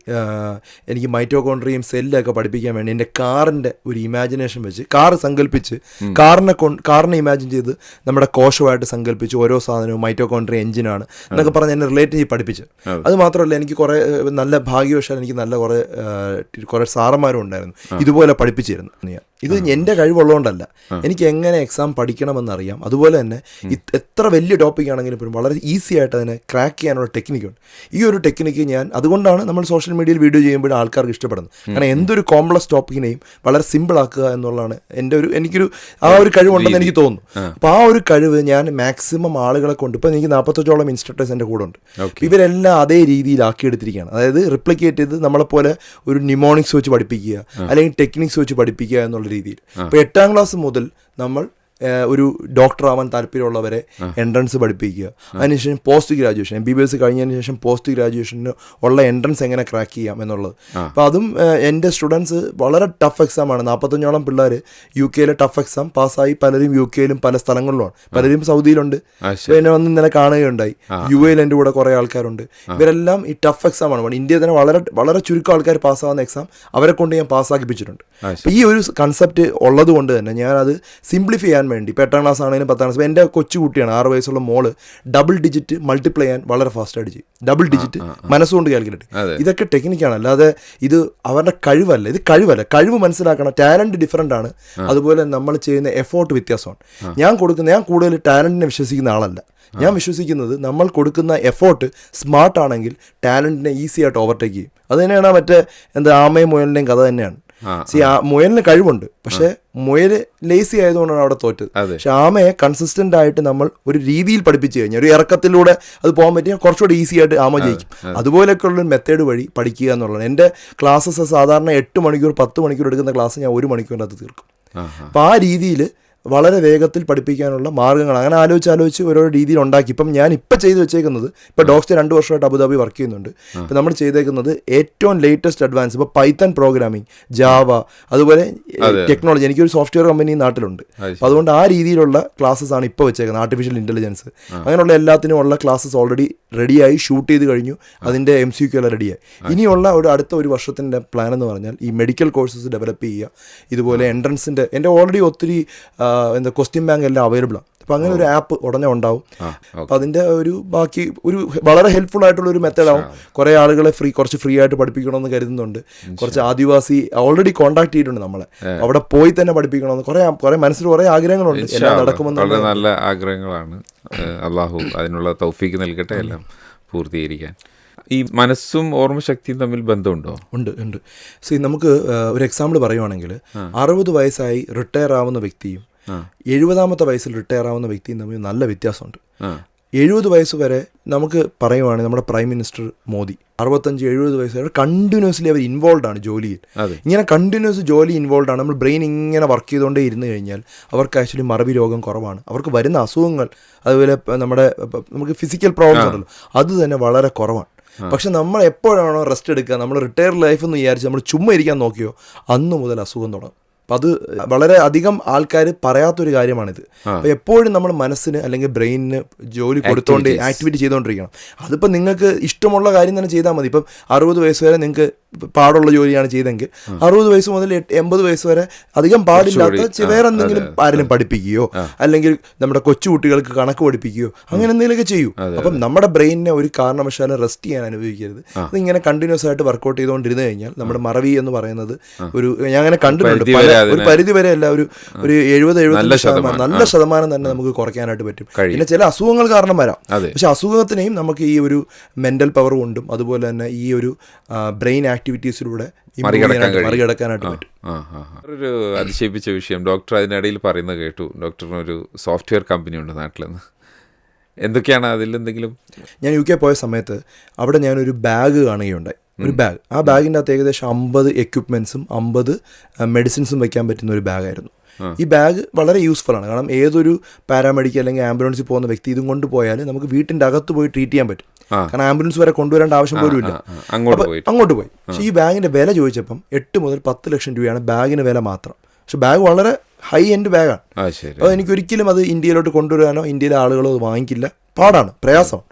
എനിക്ക് മൈറ്റോകോൺട്രിയയും സെല്ലൊക്കെ പഠിപ്പിക്കാൻ വേണ്ടി എൻ്റെ കാറിൻ്റെ ഒരു ഇമാജിനേഷൻ വെച്ച് കാറ് സങ്കല്പിച്ച് കാറിനെ ഇമാജിൻ ചെയ്ത് നമ്മുടെ കോശമായിട്ട് സങ്കല്പിച്ച് ഓരോ സാധനവും മൈറ്റോകോൺട്രിയ എഞ്ചിനാണ് എന്നൊക്കെ പറഞ്ഞ് എന്നെ റിലേറ്റ് ചെയ്ത് പഠിപ്പിച്ചു. അത് മാത്രമല്ല എനിക്ക് കുറേ നല്ല ഭാഗ്യവശാൽ എനിക്ക് നല്ല കുറേ സാറന്മാരും ഉണ്ടായിരുന്നു ഇതുപോലെ പഠിപ്പിച്ചിരുന്നു. ഇത് എൻ്റെ കഴിവുള്ളതുകൊണ്ടല്ല, എനിക്ക് എങ്ങനെ എക്സാം പഠിക്കണമെന്നറിയാം. അതുപോലെ തന്നെ എത്ര വലിയ ടോപ്പിക് ആണെങ്കിലും പോലും വളരെ ഈസി ആയിട്ട് അതിനെ ക്രാക്ക് ചെയ്യാനുള്ള ടെക്നിക്കുണ്ട്. ഈ ഒരു ടെക്നിക്ക് അതുകൊണ്ടാണ് നമ്മൾ സോഷ്യൽ മീഡിയയിൽ വീഡിയോ ചെയ്യുമ്പോൾ ആൾക്കാർക്ക് ഇഷ്ടപ്പെടുന്നത്. കാരണം എന്തൊരു കോംപ്ലക്സ് ടോപ്പിക്കിനെയും വളരെ സിമ്പിൾ ആക്കുക എന്നുള്ളതാണ് എനിക്കൊരു കഴിവുണ്ടെന്ന് എനിക്ക് തോന്നുന്നു. അപ്പോൾ ആ ഒരു കഴിവ് ഞാൻ മാക്സിമം ആളുകളെ കൊണ്ട്, ഇപ്പോൾ എനിക്ക് 45ഓളം ഇൻസ്ട്രക്ടേഴ്സ് എൻ്റെ കൂടെ ഉണ്ട്. ഇവരെല്ലാം അതേ രീതിയിലാക്കിയെടുത്തിരിക്കുകയാണ്. അതായത് റിപ്ലിക്കേറ്റ് ചെയ്ത് നമ്മളെപ്പോലെ ഒരു നിമോണിക്സ് വെച്ച് പഠിപ്പിക്കുക അല്ലെങ്കിൽ ടെക്നിക്സ് വെച്ച് പഠിപ്പിക്കുക എന്നുള്ള രീതിയിൽ. ഇപ്പോൾ 8ാം ക്ലാസ് മുതൽ നമ്മൾ ഒരു ഡോക്ടർ ആവാൻ താല്പര്യമുള്ളവരെ എൻട്രൻസ് പഠിപ്പിക്കുക. അതിനുശേഷം പോസ്റ്റ് ഗ്രാജുവേഷൻ MBBS കഴിഞ്ഞതിന് ശേഷം പോസ്റ്റ് ഗ്രാജുവേഷന് ഉള്ള എൻട്രൻസ് എങ്ങനെ ക്രാക്ക് ചെയ്യാം എന്നുള്ളത്. അപ്പോൾ അതും എൻ്റെ സ്റ്റുഡൻസ് വളരെ ടഫ് എക്സാമാണ്. 45ഓളം പിള്ളേർ UK ടഫ് എക്സാം പാസ്സായി. പലരും UK പല സ്ഥലങ്ങളിലുമാണ്, പലരും സൗദിയിലുണ്ട്. എന്നെ വന്ന് ഇന്നലെ കാണുകയുണ്ടായി. UAE എൻ്റെ കൂടെ കുറേ ആൾക്കാരുണ്ട്. ഇവരെല്ലാം ഈ ടഫ് എക്സാമാണ്. ഇന്ത്യയിൽ തന്നെ വളരെ വളരെ ചുരുക്കം ആൾക്കാർ പാസ്സാവുന്ന എക്സാം അവരെ കൊണ്ട് ഞാൻ പാസ്സാക്കിപ്പിച്ചിട്ടുണ്ട്. അപ്പോൾ ഈ ഒരു കൺസെപ്റ്റ് ഉള്ളത് കൊണ്ട് തന്നെ ഞാനത് സിംപ്ലിഫൈ ചെയ്യാൻ വേണ്ടി, ഇപ്പോൾ 8ാം ക്ലാസ് ആണെങ്കിലും 10ാം ക്ലാസ്, എൻ്റെ കൊച്ചുകുട്ടിയാണ് 6 വയസ്സുള്ള മോള് ഡബിൾ ഡിജിറ്റ് മൾട്ടിപ്ലൈ ചെയ്യാൻ വളരെ ഫാസ്റ്റായിട്ട് ചെയ്യും. ഡബിൾ ഡിജിറ്റ് മനസ്സുകൊണ്ട് കാൽക്കുലേറ്റ്. ഇതൊക്കെ ടെക്നിക്കാണ്, അല്ലാതെ ഇത് അവരുടെ കഴിവല്ല. ഇത് കഴിവ് മനസ്സിലാക്കണം. ടാലൻറ്റ് ഡിഫറൻ്റ് ആണ്. അതുപോലെ നമ്മൾ ചെയ്യുന്ന എഫോർട്ട് വ്യത്യാസമാണ്. ഞാൻ കൂടുതൽ ടാലൻറ്റിനെ വിശ്വസിക്കുന്ന ആളല്ല. ഞാൻ വിശ്വസിക്കുന്നത് നമ്മൾ കൊടുക്കുന്ന എഫോർട്ട് സ്മാർട്ട് ആണെങ്കിൽ ടാലൻറ്റിനെ ഈസി ആയിട്ട് ഓവർടേക്ക് ചെയ്യും. അത് തന്നെയാണ് മറ്റേ ആമയും മുയലിൻ്റെയും കഥ തന്നെയാണ്. മുയലിന് കഴിവുണ്ട്, പക്ഷേ മുയൽ ലേസി ആയതുകൊണ്ടാണ് അവിടെ തോറ്റത്. പക്ഷെ ആമയെ കൺസിസ്റ്റന്റ് ആയിട്ട് നമ്മൾ ഒരു രീതിയിൽ പഠിപ്പിച്ചു കഴിഞ്ഞാൽ, ഒരു ഇറക്കത്തിലൂടെ അത് പോകാൻ പറ്റിയാൽ കുറച്ചുകൂടി ഈസി ആയിട്ട് ആമ ജയിക്കും. അതുപോലെയൊക്കെയുള്ളൊരു മെത്തേഡ് വഴി പഠിക്കുക എന്നുള്ളതാണ്. എൻ്റെ ക്ലാസ്സസ് സാധാരണ 8 മണിക്കൂർ 10 മണിക്കൂർ എടുക്കുന്ന ക്ലാസ് ഞാൻ 1 മണിക്കൂറിനകത്ത് തീർക്കും. അപ്പോൾ ആ രീതിയിൽ വളരെ വേഗത്തിൽ പഠിപ്പിക്കാനുള്ള മാർഗ്ഗങ്ങൾ അങ്ങനെ ആലോചിച്ച് ഓരോ രീതിയിൽ ഉണ്ടാക്കി. ഇപ്പം ഞാൻ ചെയ്ത് വെച്ചേക്കുന്നത്, ഇപ്പോൾ ഡോക്ടർ 2 വർഷമായിട്ട് അബുദാബി വർക്ക് ചെയ്യുന്നുണ്ട്. ഇപ്പോൾ നമ്മൾ ചെയ്തേക്കുന്നത് ഏറ്റവും ലേറ്റസ്റ്റ് അഡ്വാൻസ്, ഇപ്പോൾ പൈത്തൺ പ്രോഗ്രാമിംഗ്, ജാവ, അതുപോലെ ടെക്നോളജി. എനിക്കൊരു സോഫ്റ്റ്വെയർ കമ്പനി നാട്ടിലുണ്ട്. അപ്പോൾ അതുകൊണ്ട് ആ രീതിയിലുള്ള ക്ലാസ്സസ് ആണ് ഇപ്പോൾ വെച്ചേക്കുന്നത്. ആർട്ടിഫിഷ്യൽ ഇൻ്റലിജൻസ് അങ്ങനെയുള്ള എല്ലാത്തിനും ഉള്ള ക്ലാസ്സസ് ഓൾറെഡി റെഡിയായി, ഷൂട്ട് ചെയ്ത് കഴിഞ്ഞു. അതിൻ്റെ MCQ എല്ലാം റെഡിയായി. ഇനിയുള്ള അടുത്ത ഒരു വർഷത്തിൻ്റെ പ്ലാൻ എന്ന് പറഞ്ഞാൽ ഈ മെഡിക്കൽ കോഴ്സസ് ഡെവലപ്പ് ചെയ്യുക. ഇതുപോലെ എൻട്രൻസിൻ്റെ എൻ്റെ ഓൾറെഡി ഒത്തിരി ക്വസ്റ്റ്യൻ ബാങ്ക് എല്ലാം അവൈലബിൾ ആണ്. അപ്പോൾ അങ്ങനെ ഒരു ആപ്പ് ഉടനെ ഉണ്ടാവും. അപ്പോൾ അതിൻ്റെ ബാക്കി ഒരു വളരെ ഹെൽപ്ഫുൾ ആയിട്ടുള്ള ഒരു മെത്തേഡാവും. കുറേ ആളുകളെ കുറച്ച് ഫ്രീ ആയിട്ട് പഠിപ്പിക്കണമെന്ന് കരുതുന്നുണ്ട്. കുറച്ച് ആദിവാസി ഓൾറെഡി കോൺടാക്ട് ചെയ്തിട്ടുണ്ട് നമ്മളെ. അവിടെ പോയി തന്നെ പഠിപ്പിക്കണമെന്ന് കുറേ മനസ്സിൽ കുറേ ആഗ്രഹങ്ങളുണ്ട്. എല്ലാം നടക്കുമെന്ന്. വളരെ നല്ല ആഗ്രഹങ്ങളാണ്. അള്ളാഹു അതിനുള്ള തൗഫീക്ക് നൽകട്ടെ എല്ലാം പൂർത്തീകരിക്കാൻ. ഈ മനസ്സും ഓർമ്മശക്തിയും തമ്മിൽ ബന്ധമുണ്ടോ? ഉണ്ട്. നമുക്ക് ഒരു എക്സാമ്പിൾ പറയുവാണെങ്കിൽ 60 വയസ്സായി റിട്ടയർ ആവുന്ന വ്യക്തിയും 70ാമത്തെ വയസ്സിൽ റിട്ടയർ ആവുന്ന വ്യക്തിയും തമ്മിൽ നല്ല വ്യത്യാസമുണ്ട്. 70 വയസ്സ് വരെ നമുക്ക് പറയുവാണെങ്കിൽ നമ്മുടെ പ്രൈം മിനിസ്റ്റർ മോദി 65-70 വയസ്സ് വരെ കണ്ടിന്യൂസ്ലി അവർ ഇൻവോൾവ് ആണ് ജോലിയിൽ. ഇങ്ങനെ കണ്ടിന്യൂസ് ജോലി ഇൻവോൾവ് ആണ്. നമ്മൾ ബ്രെയിൻ ഇങ്ങനെ വർക്ക് ചെയ്തുകൊണ്ടേ ഇരുന്ന് കഴിഞ്ഞാൽ അവർക്ക് ആക്ച്വലി മറവി രോഗം കുറവാണ്. അവർക്ക് വരുന്ന അസുഖങ്ങൾ, അതുപോലെ നമുക്ക് ഫിസിക്കൽ പ്രോബ്ലംസ് ഉണ്ടല്ലോ, അത് തന്നെ വളരെ കുറവാണ്. പക്ഷെ നമ്മൾ എപ്പോഴാണോ റെസ്റ്റ് എടുക്കുക, നമ്മൾ റിട്ടയർ ലൈഫ് എന്ന് വിചാരിച്ച് നമ്മൾ ചുമ്മാ ഇരിക്കാൻ നോക്കിയോ, അന്ന് മുതൽ അസുഖം തുടങ്ങും. അപ്പം അത് വളരെ അധികം ആൾക്കാർ പറയാത്തൊരു കാര്യമാണിത്. അപ്പോൾ എപ്പോഴും നമ്മൾ മനസ്സിന് അല്ലെങ്കിൽ ബ്രെയിനിന് ജോലി കൊടുത്തോണ്ട് ആക്ടിവിറ്റി ചെയ്തുകൊണ്ടിരിക്കണം. അതിപ്പോൾ നിങ്ങൾക്ക് ഇഷ്ടമുള്ള കാര്യം തന്നെ ചെയ്താൽ മതി. ഇപ്പം 60 വയസ്സ് വരെ നിങ്ങൾക്ക് പാടുള്ള ജോലിയാണ് ചെയ്തെങ്കിൽ 60 വയസ്സ് മുതൽ 80 വയസ്സ് വരെ അധികം പാടില്ലാത്ത വേറെ എന്തെങ്കിലും ആരെങ്കിലും പഠിപ്പിക്കുകയോ അല്ലെങ്കിൽ നമ്മുടെ കൊച്ചുകുട്ടികൾക്ക് കണക്ക് പഠിപ്പിക്കുകയോ അങ്ങനെ എന്തെങ്കിലുമൊക്കെ ചെയ്യൂ. അപ്പം നമ്മുടെ ബ്രെയിനിനെ ഒരു കാരണവശാലും റെസ്റ്റ് ചെയ്യാൻ അനുഭവിക്കരുത്. അതിങ്ങനെ കണ്ടിന്യൂസ് ആയിട്ട് വർക്കൗട്ട് ചെയ്തുകൊണ്ടിരുന്ന് കഴിഞ്ഞാൽ നമ്മുടെ മറവി എന്ന് പറയുന്നത് ഞാൻ അങ്ങനെ കണ്ടിട്ടുണ്ട്. ഒരു പരിധി വരെ അല്ല, ഒരു 70-75% നല്ല ശതമാനം തന്നെ നമുക്ക് കുറയ്ക്കാനായിട്ട് പറ്റും. പിന്നെ ചില അസുഖങ്ങൾ കാരണം വരാം. പക്ഷെ അസുഖത്തിനെയും നമുക്ക് ഈ ഒരു മെന്റൽ പവർ കൊണ്ടും അതുപോലെ തന്നെ ഈ ഒരു ബ്രെയിൻ ആക്ടിവിറ്റീസിലൂടെ മറികടക്കാനായിട്ട് പറ്റും. ഒരു അതിശയിപ്പിച്ച വിഷയം ഡോക്ടർ അതിനിടയിൽ പറയുന്നത് കേട്ടു. ഡോക്ടറിനൊരു സോഫ്റ്റ്വെയർ കമ്പനി ഉണ്ട് നാട്ടിലെന്ന്. എന്തൊക്കെയാണ് അതിലെന്തെങ്കിലും? ഞാൻ UK പോയ സമയത്ത് അവിടെ ഞാനൊരു ബാഗ് കാണുകയുണ്ടായി. ഒരു ബാഗ്, ആ ബാഗിൻ്റെ അകത്ത് ഏകദേശം 50 എക്യുപ്മെൻറ്റ്സും 50 മെഡിസിൻസും വെക്കാൻ പറ്റുന്ന ഒരു ബാഗായിരുന്നു. ഈ ബാഗ് വളരെ യൂസ്ഫുൾ ആണ്. കാരണം ഏതൊരു പാരാമെഡിക്കൽ അല്ലെങ്കിൽ ആംബുലൻസിൽ പോകുന്ന വ്യക്തി ഇതും കൊണ്ടുപോയാൽ നമുക്ക് വീട്ടിൻ്റെ അകത്ത് പോയി ട്രീറ്റ് ചെയ്യാൻ പറ്റും. കാരണം ആംബുലൻസ് വരെ കൊണ്ടുവരേണ്ട ആവശ്യം പോലും ഇല്ല. അങ്ങോട്ട് പോയി. പക്ഷേ ഈ ബാഗിൻ്റെ വില ചോദിച്ചപ്പം 8 മുതൽ 10 ലക്ഷം രൂപയാണ് ബാഗിന് വില മാത്രം. പക്ഷെ ബാഗ് വളരെ ഹൈ എൻഡ് ബാഗാണ്. അപ്പോൾ എനിക്കൊരിക്കലും അത് ഇന്ത്യയിലോട്ട് കൊണ്ടുവരാനോ ഇന്ത്യയിലെ ആളുകളോ അത് വാങ്ങിക്കില്ല. പാടാണ്, പ്രയാസമാണ്.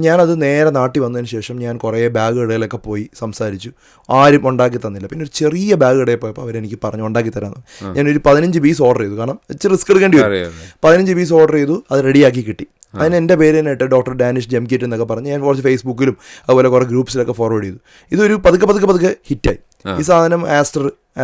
ഞാനത് നേരെ നാട്ടിൽ വന്നതിന് ശേഷം ഞാൻ കുറേ ബാഗ് കടയിലൊക്കെ പോയി സംസാരിച്ചു. ആരും ഉണ്ടാക്കി തന്നില്ല. പിന്നെ ഒരു ചെറിയ ബാഗ് കടയിൽ പോയപ്പോൾ അവരെനിക്ക് പറഞ്ഞു ഉണ്ടാക്കി തരാമെന്ന്. ഞാനൊരു 15 പീസ് ഓർഡർ ചെയ്തു. കാരണം ഇച്ചിരി റിസ്ക് എടുക്കേണ്ടി വരും. 15 പീസ് ഓർഡർ ചെയ്തു, അത് റെഡിയാക്കി കിട്ടി. അതിന് എൻ്റെ പേര് തന്നെ ഇട്ട് ഡോക്ടർ ഡാനിഷ് ജംകിറ്റ് എന്നൊക്കെ പറഞ്ഞ് ഞാൻ കുറച്ച് ഫേസ്ബുക്കിലും അതുപോലെ കുറേ ഗ്രൂപ്പ്സിലൊക്കെ ഫോർവേഡ് ചെയ്തു. ഇതൊരു പതുക്കെ ഹിറ്റായി. ഈ സാധനം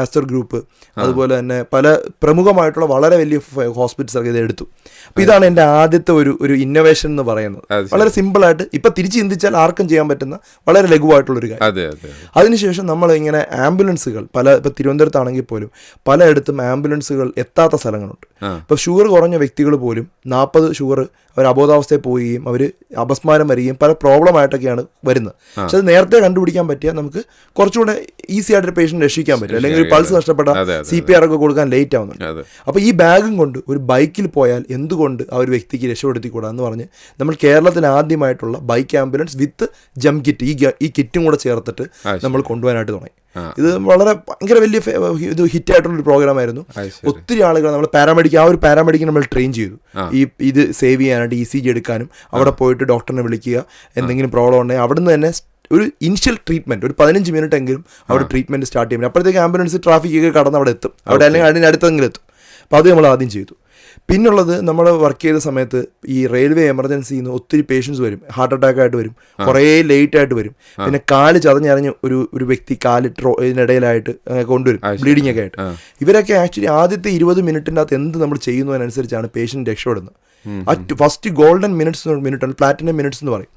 ആസ്റ്റർ ഗ്രൂപ്പ് അതുപോലെ തന്നെ പല പ്രമുഖമായിട്ടുള്ള വളരെ വലിയ ഹോസ്പിറ്റൽസൊക്കെ ഇത് എടുത്തു. അപ്പോൾ ഇതാണ് എൻ്റെ ആദ്യത്തെ ഒരു ഇന്നോവേഷൻ എന്ന് പറയുന്നത്. വളരെ സിമ്പിളായിട്ട് ഇപ്പം തിരിച്ച് ചിന്തിച്ചാൽ ആർക്കും ചെയ്യാൻ പറ്റുന്ന വളരെ ലഘുവായിട്ടുള്ളൊരു കാര്യം. അതിനുശേഷം നമ്മൾ ഇങ്ങനെ ആംബുലൻസുകൾ ഇപ്പോൾ തിരുവനന്തപുരത്താണെങ്കിൽ പോലും പലയിടത്തും ആംബുലൻസുകൾ എത്താത്ത സ്ഥലങ്ങളുണ്ട്. ഇപ്പോൾ ഷുഗർ കുറഞ്ഞ വ്യക്തികൾ പോലും 40 ഷുഗർ അവർ അബോധാവസ്ഥയിൽ പോവുകയും അവർ അപസ്മാരം വരികയും പല പ്രോബ്ലമായിട്ടൊക്കെയാണ് വരുന്നത്. പക്ഷെ അത് നേരത്തെ കണ്ടുപിടിക്കാൻ പറ്റിയാൽ നമുക്ക് കുറച്ചുകൂടെ ഈസി ആയിട്ടൊരു പേഷ്യൻ്റ് രക്ഷിക്കാൻ പറ്റും. അല്ലെങ്കിൽ അല്ലെങ്കിൽ ഒരു പൾസ് നഷ്ടപ്പെട്ട CPR ഒക്കെ കൊടുക്കാൻ ലേറ്റ് ആവുന്നുണ്ട്. അപ്പോൾ ഈ ബാഗും കൊണ്ട് ഒരു ബൈക്കിൽ പോയാൽ എന്തുകൊണ്ട് ആ ഒരു വ്യക്തിക്ക് രക്ഷപ്പെടുത്തിക്കൂടാന്ന് പറഞ്ഞ് നമ്മൾ കേരളത്തിൽ ആദ്യമായിട്ടുള്ള ബൈക്ക് ആംബുലൻസ് വിത്ത് ജംപ് കിറ്റ്, ഈ കിറ്റും കൂടെ ചേർത്തിട്ട് നമ്മൾ കൊണ്ടുപോകാനായിട്ട് തുടങ്ങി. ഇത് വളരെ ഭയങ്കര വലിയ ഇത് ഹിറ്റായിട്ടുള്ളൊരു പ്രോഗ്രാം ആയിരുന്നു. ഒത്തിരി ആളുകൾ നമ്മൾ പാരാമെഡിക്കിനെ നമ്മൾ ട്രെയിൻ ചെയ്തു ഇത് സേവ് ചെയ്യാനായിട്ട്, ECG എടുക്കാനും, അവിടെ പോയിട്ട് ഡോക്ടറിനെ വിളിക്കുക, എന്തെങ്കിലും പ്രോബ്ലം ഉണ്ടെങ്കിൽ അവിടെ നിന്ന് തന്നെ ഒരു ഇനിഷ്യൽ ട്രീറ്റ്മെൻറ്റ്, ഒരു 15 മിനിറ്റ് എങ്കിലും അവിടെ ട്രീറ്റ്മെൻറ്റ് സ്റ്റാർട്ട് ചെയ്യും. അപ്പോഴത്തേക്ക് ആംബുലൻസ് ട്രാഫിക്കൊക്കെ കടന്ന് അവിടെ എത്തും, അവിടെ അല്ലെങ്കിൽ അതിനടുത്തെങ്കിലും എത്തും. അപ്പോൾ അത് നമ്മൾ ആദ്യം ചെയ്തു. പിന്നുള്ളത്, നമ്മൾ വർക്ക് ചെയ്ത സമയത്ത് ഈ റെയിൽവേ എമർജൻസിയിൽ നിന്ന് ഒത്തിരി പേഷ്യൻസ് വരും, ഹാർട്ട് അറ്റാക്ക് ആയിട്ട് വരും, കുറേ ലേറ്റ് ആയിട്ട് വരും. പിന്നെ കാല് ചതഞ്ഞറിഞ്ഞ് ഒരു വ്യക്തി കാല് ഇതിനിടയിലായിട്ട് കൊണ്ടുവരും, ബ്ലീഡിംഗ് ഒക്കെ ആയിട്ട്. ഇവരൊക്കെ ആക്ച്വലി ആദ്യത്തെ 20 മിനിറ്റിൻ്റെ അകത്ത് എന്ത് നമ്മൾ ചെയ്യുന്നതിനനുസരിച്ചാണ് പേഷ്യൻ്റ് രക്ഷപ്പെടുന്നത്. First golden minute platinum minutes എന്ന് പറയും.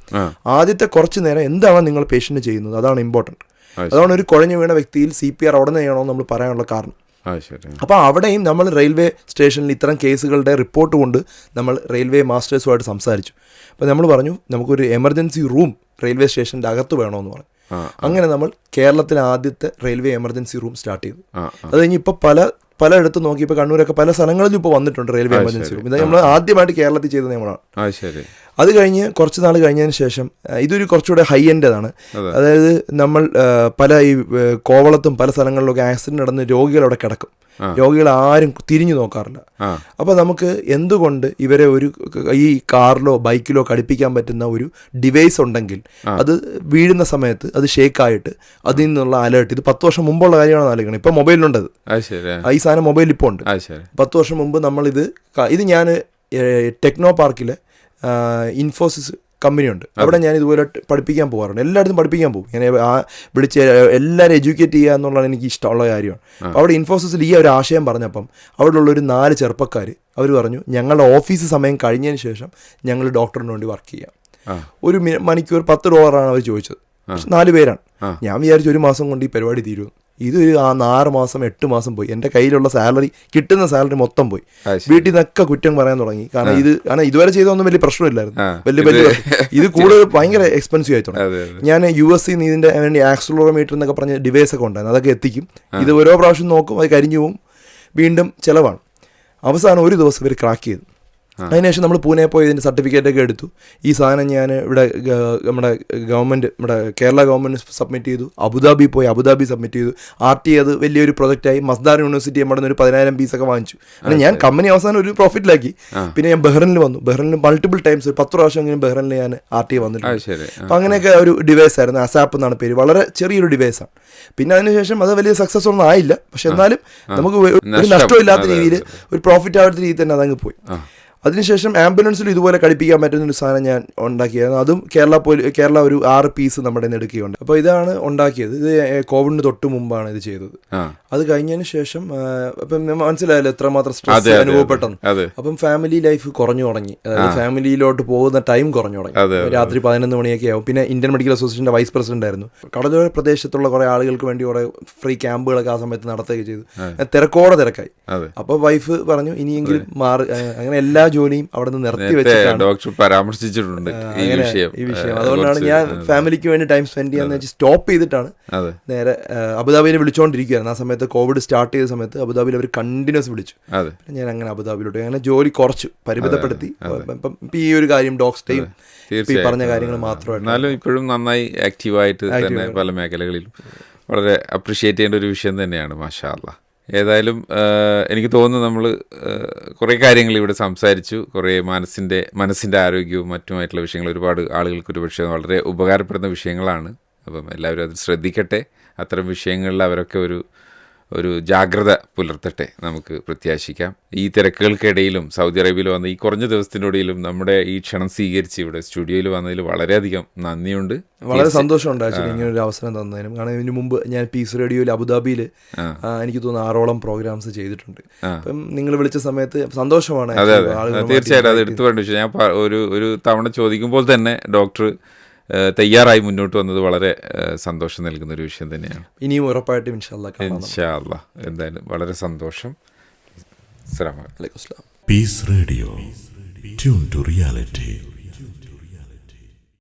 ആദ്യത്തെ കുറച്ച് നേരം എന്താണ് നിങ്ങൾ പേഷ്യൻ്റ് ചെയ്യുന്നത്, അതാണ് ഇമ്പോർട്ടൻറ്റ്. അതാണ് ഒരു കുഴഞ്ഞു വീണ വ്യക്തിയിൽ CPR അവിടെ നിന്ന് ചെയ്യണമെന്ന് നമ്മൾ പറയാനുള്ള കാരണം. അപ്പോൾ അവിടെയും നമ്മൾ റെയിൽവേ സ്റ്റേഷനിൽ ഇത്തരം കേസുകളുടെ റിപ്പോർട്ട് കൊണ്ട് നമ്മൾ റെയിൽവേ മാസ്റ്റേഴ്സുമായിട്ട് സംസാരിച്ചു. അപ്പോൾ നമ്മൾ പറഞ്ഞു നമുക്കൊരു എമർജൻസി റൂം റെയിൽവേ സ്റ്റേഷൻ്റെ അകത്ത് വേണമെന്ന് പറഞ്ഞു. അങ്ങനെ നമ്മൾ കേരളത്തിലെ ആദ്യത്തെ റെയിൽവേ എമർജൻസി റൂം സ്റ്റാർട്ട് ചെയ്തു. അത് കഴിഞ്ഞ് ഇപ്പോൾ പലയിടത്തും നോക്കിയപ്പോൾ കണ്ണൂരൊക്കെ പല സ്ഥലങ്ങളിലും ഇപ്പോൾ വന്നിട്ടുണ്ട് റെയിൽവേ എമർജൻസി റൂം. ഇത് നമ്മൾ ആദ്യമായിട്ട് കേരളത്തിൽ ചെയ്തത് നമ്മളാണ്. അത് കഴിഞ്ഞ് കുറച്ച് നാൾ കഴിഞ്ഞതിന് ശേഷം ഇതൊരു കുറച്ചുകൂടെ ഹൈ എൻഡാണ്. അതായത് നമ്മൾ പല ഈ കോവളത്തും പല സ്ഥലങ്ങളിലൊക്കെ ആക്സിഡൻറ്റ് നടന്ന് രോഗികൾ അവിടെ കിടക്കും. രോഗികൾ ആരും തിരിഞ്ഞു നോക്കാറില്ല. അപ്പോൾ നമുക്ക് എന്തുകൊണ്ട് ഇവരെ ഈ കാറിലോ ബൈക്കിലോ ഘടിപ്പിക്കാൻ പറ്റുന്ന ഒരു ഡിവൈസ് ഉണ്ടെങ്കിൽ അത് വീഴുന്ന സമയത്ത് അത് ഷേക്കായിട്ട് അതിൽ നിന്നുള്ള അലേർട്ട്, ഇത് 10 വർഷം മുമ്പുള്ള കാര്യമാണെന്ന് ആലോചിക്കണം. ഇപ്പോൾ മൊബൈലിലുണ്ടത്, ഈ സാധനം മൊബൈലിൽ ഇപ്പോൾ ഉണ്ട്. 10 വർഷം മുമ്പ് നമ്മളിത് ഞാൻ ടെക്നോ പാർക്കിലെ ഇൻഫോസിസ് കമ്പനിയുണ്ട്, അവിടെ ഞാൻ ഇതുപോലെ പഠിപ്പിക്കാൻ പോകാറുണ്ട്. എല്ലായിടത്തും പഠിപ്പിക്കാൻ പോകും. ഞാൻ വിളിച്ച് എല്ലാവരും എഡ്യൂക്കേറ്റ് ചെയ്യുക എന്നുള്ളതാണ് എനിക്ക് ഇഷ്ടമുള്ള കാര്യമാണ്. അപ്പോൾ അവിടെ ഇൻഫോസിസിൽ ഈ ഒരു ആശയം പറഞ്ഞപ്പം അവിടെയുള്ളൊരു 4 ചെറുപ്പക്കാർ അവർ പറഞ്ഞു ഞങ്ങളുടെ ഓഫീസ് സമയം കഴിഞ്ഞതിന് ശേഷം ഞങ്ങൾ ഡോക്ടറിന് വേണ്ടി വർക്ക് ചെയ്യാം. ഒരു മണിക്കൂർ $10 അവർ ചോദിച്ചത്. 4 പേരാണ്. ഞാൻ വിചാരിച്ചു 1 മാസം കൊണ്ട് ഈ പരിപാടി തീരും. ഇത് 6 മാസം 8 മാസം പോയി. എൻ്റെ കയ്യിലുള്ള കിട്ടുന്ന സാലറി മൊത്തം പോയി. വീട്ടിൽ നിന്നൊക്കെ കുറ്റം പറയാൻ തുടങ്ങി. കാരണം ഇതുവരെ ചെയ്തൊന്നും വലിയ പ്രശ്നമില്ലായിരുന്നു. വലിയ ഇത് കൂടുതൽ ഭയങ്കര എക്സ്പെൻസീവ് ആയി തുടങ്ങി. ഞാൻ US ഇതിൻ്റെ വേണ്ടി ആക്സിലറോമീറ്റർ എന്നൊക്കെ പറഞ്ഞ ഡിവൈസ് ഒക്കെ ഉണ്ടായിരുന്നു, അതൊക്കെ എത്തിക്കും. ഇത് ഓരോ പ്രാവശ്യം നോക്കും, അത് കരിഞ്ഞു പോവും, വീണ്ടും ചിലവാണ്. അവസാനം ഒരു ദിവസം ഇവർ ക്രാക്ക് ചെയ്തു. അതിനുശേഷം നമ്മൾ പൂനെ പോയി ഇതിൻ്റെ സർട്ടിഫിക്കറ്റൊക്കെ എടുത്തു. ഈ സാധനം ഞാൻ ഇവിടെ നമ്മുടെ കേരള ഗവൺമെൻറ് സബ്മിറ്റ് ചെയ്തു. അബുദാബി പോയി അബുദാബി സബ്മിറ്റ് ചെയ്തു. RT അത് വലിയൊരു പ്രൊജക്റ്റായി. മസ്ദാർ യൂണിവേഴ്സിറ്റി നമ്മുടെ ഒരു 10,000 പീസൊക്കെ വാങ്ങിച്ചു. അങ്ങനെ ഞാൻ കമ്പനി അവസാനം ഒരു പ്രോഫിറ്റിലാക്കി. പിന്നെ ഞാൻ ബഹ്റിനിൽ വന്നു. ബഹ്റിനിൽ മൾട്ടിപ്പിൾ ടൈംസ് 10 പ്രാവശ്യം ബഹ്റിനിൽ ഞാൻ RT വന്നിട്ടുണ്ട്. അപ്പം അങ്ങനെയൊക്കെ ഒരു ഡിവൈസ് ആയിരുന്നു. അസാപ്പ് എന്നാണ് പേര്. വളരെ ചെറിയൊരു ഡിവൈസാണ്. പിന്നെ അതിനുശേഷം അത് വലിയ സക്സസ് ഒന്നും ആയില്ല. പക്ഷെ എന്നാലും നമുക്ക് ഒരു നഷ്ടമില്ലാത്ത രീതിയിൽ, ഒരു പ്രോഫിറ്റ് ആവാത്ത രീതിയിൽ തന്നെ അതങ്ങ് പോയി. അതിനുശേഷം ആംബുലൻസിൽ ഇതുപോലെ ഘടിപ്പിക്കാൻ പറ്റുന്നൊരു സാധനം ഞാൻ ഉണ്ടാക്കിയായിരുന്നു. അതും കേരള ഒരു 6 പീസ് നമ്മുടെ നിന്ന് എടുക്കുകയുണ്ട്. അപ്പോൾ ഇതാണ് ഉണ്ടാക്കിയത്. ഇത് കോവിഡിന് തൊട്ട് മുമ്പാണ് ഇത് ചെയ്തത്. അത് കഴിഞ്ഞതിന് ശേഷം അപ്പം മനസ്സിലായല്ലോ എത്രമാത്രം സ്ട്രെസ് അനുഭവപ്പെട്ടെന്ന്. അപ്പം ഫാമിലി ലൈഫ് കുറഞ്ഞു തുടങ്ങി. അതായത് ഫാമിലിയിലോട്ട് പോകുന്ന ടൈം കുറഞ്ഞു തുടങ്ങി. രാത്രി 11 മണിയൊക്കെ ആവും. പിന്നെ ഇന്ത്യൻ മെഡിക്കൽ അസോസിയേഷൻ്റെ വൈസ് പ്രസിഡന്റ് ആയിരുന്നു. കടലോര പ്രദേശത്തുള്ള കുറേ ആളുകൾക്ക് വേണ്ടി കുറേ ഫ്രീ ക്യാമ്പുകളൊക്കെ ആ സമയത്ത് നടത്തുകയൊക്കെ ചെയ്തു. തിരക്കായി. അപ്പോൾ വൈഫ് പറഞ്ഞു ഇനിയെങ്കിലും അങ്ങനെ എല്ലാ ജോലിയും അവിടെ നിന്ന് നിർത്തി വെച്ചിട്ടാണ് ഡോക്ടർ പരാമർശിച്ചിട്ടുണ്ട് ഈ വിഷയം. അതുകൊണ്ടാണ് ഞാൻ ഫാമിലിക്ക് വേണ്ടി ടൈം സ്പെൻഡ് ചെയ്യാന്ന് വെച്ച് സ്റ്റോപ്പ് ചെയ്തിട്ടാണ് നേരെ അബുദാബിയിൽ വിളിച്ചുകൊണ്ടിരിക്കുകയായിരുന്നു. ആ സമയത്ത് കോവിഡ് സ്റ്റാർട്ട് ചെയ്ത സമയത്ത് അബുദാബിയിൽ അവർ കണ്ടിന്യൂസ് വിളിച്ചു. ഞാൻ അങ്ങനെ അബുദാബിയിലോട്ട് അങ്ങനെ ജോലി കുറച്ചു, പരിമിതപ്പെടുത്തി. ഇപ്പം ഈ ഒരു കാര്യം ഡോക്ടർ പറഞ്ഞ കാര്യങ്ങൾ മാത്രമായിട്ട്. എന്നാലും ഇപ്പോഴും നന്നായി ആക്റ്റീവായിട്ട് തന്നെ പല മേഖലകളിലും വളരെ അപ്രിഷിയേറ്റ് ചെയ്യേണ്ട ഒരു വിഷയം തന്നെയാണ്. മാഷാ അല്ലാ. ഏതായാലും എനിക്ക് തോന്നുന്നു നമ്മൾ കുറേ കാര്യങ്ങൾ ഇവിടെ സംസാരിച്ചു. കുറേ മനസ്സിൻ്റെ ആരോഗ്യവും മറ്റുമായിട്ടുള്ള വിഷയങ്ങൾ ഒരുപാട് ആളുകൾക്ക് ഒരു പക്ഷേ വളരെ ഉപകാരപ്പെടുന്ന വിഷയങ്ങളാണ്. അപ്പം എല്ലാവരും അത് ശ്രദ്ധിക്കട്ടെ. അത്തരം വിഷയങ്ങളിൽ അവരൊക്കെ ഒരു ജാഗ്രത പുലർത്തട്ടെ, നമുക്ക് പ്രത്യാശിക്കാം. ഈ തിരക്കുകൾക്കിടയിലും സൗദി അറേബ്യയിൽ വന്ന ഈ കുറഞ്ഞ ദിവസത്തിനിടയിലും നമ്മുടെ ഈ ക്ഷണം സ്വീകരിച്ച് ഇവിടെ സ്റ്റുഡിയോയിൽ വന്നതിൽ വളരെയധികം നന്ദിയുണ്ട്. വളരെ സന്തോഷമുണ്ട് ആക്ച്വലി ഇങ്ങനെ ഒരു അവസരം തന്നതിനും. കാരണം ഇതിനു മുമ്പ് ഞാൻ പീസ് റേഡിയോയിൽ അബുദാബിയിൽ എനിക്ക് തോന്നുന്നു 6ഓളം പ്രോഗ്രാംസ് ചെയ്തിട്ടുണ്ട്. അപ്പം നിങ്ങൾ വിളിച്ച സമയത്ത് സന്തോഷമാണ്. തീർച്ചയായിട്ടും അത് എടുത്തു പറയേണ്ട വിഷയം. ഞാൻ ഒരു തവണ ചോദിക്കുമ്പോൾ തന്നെ ഡോക്ടർ തയ്യാറായി മുന്നോട്ട് വന്നത് വളരെ സന്തോഷം നൽകുന്ന ഒരു വിഷയം തന്നെയാണ്. ഇനിയും ഉറപ്പായിട്ടും ഇൻഷാ അല്ലാ. എന്തായാലും വളരെ സന്തോഷം. അസ്സലാമു അലൈക്കും. Peace radio, tune to reality.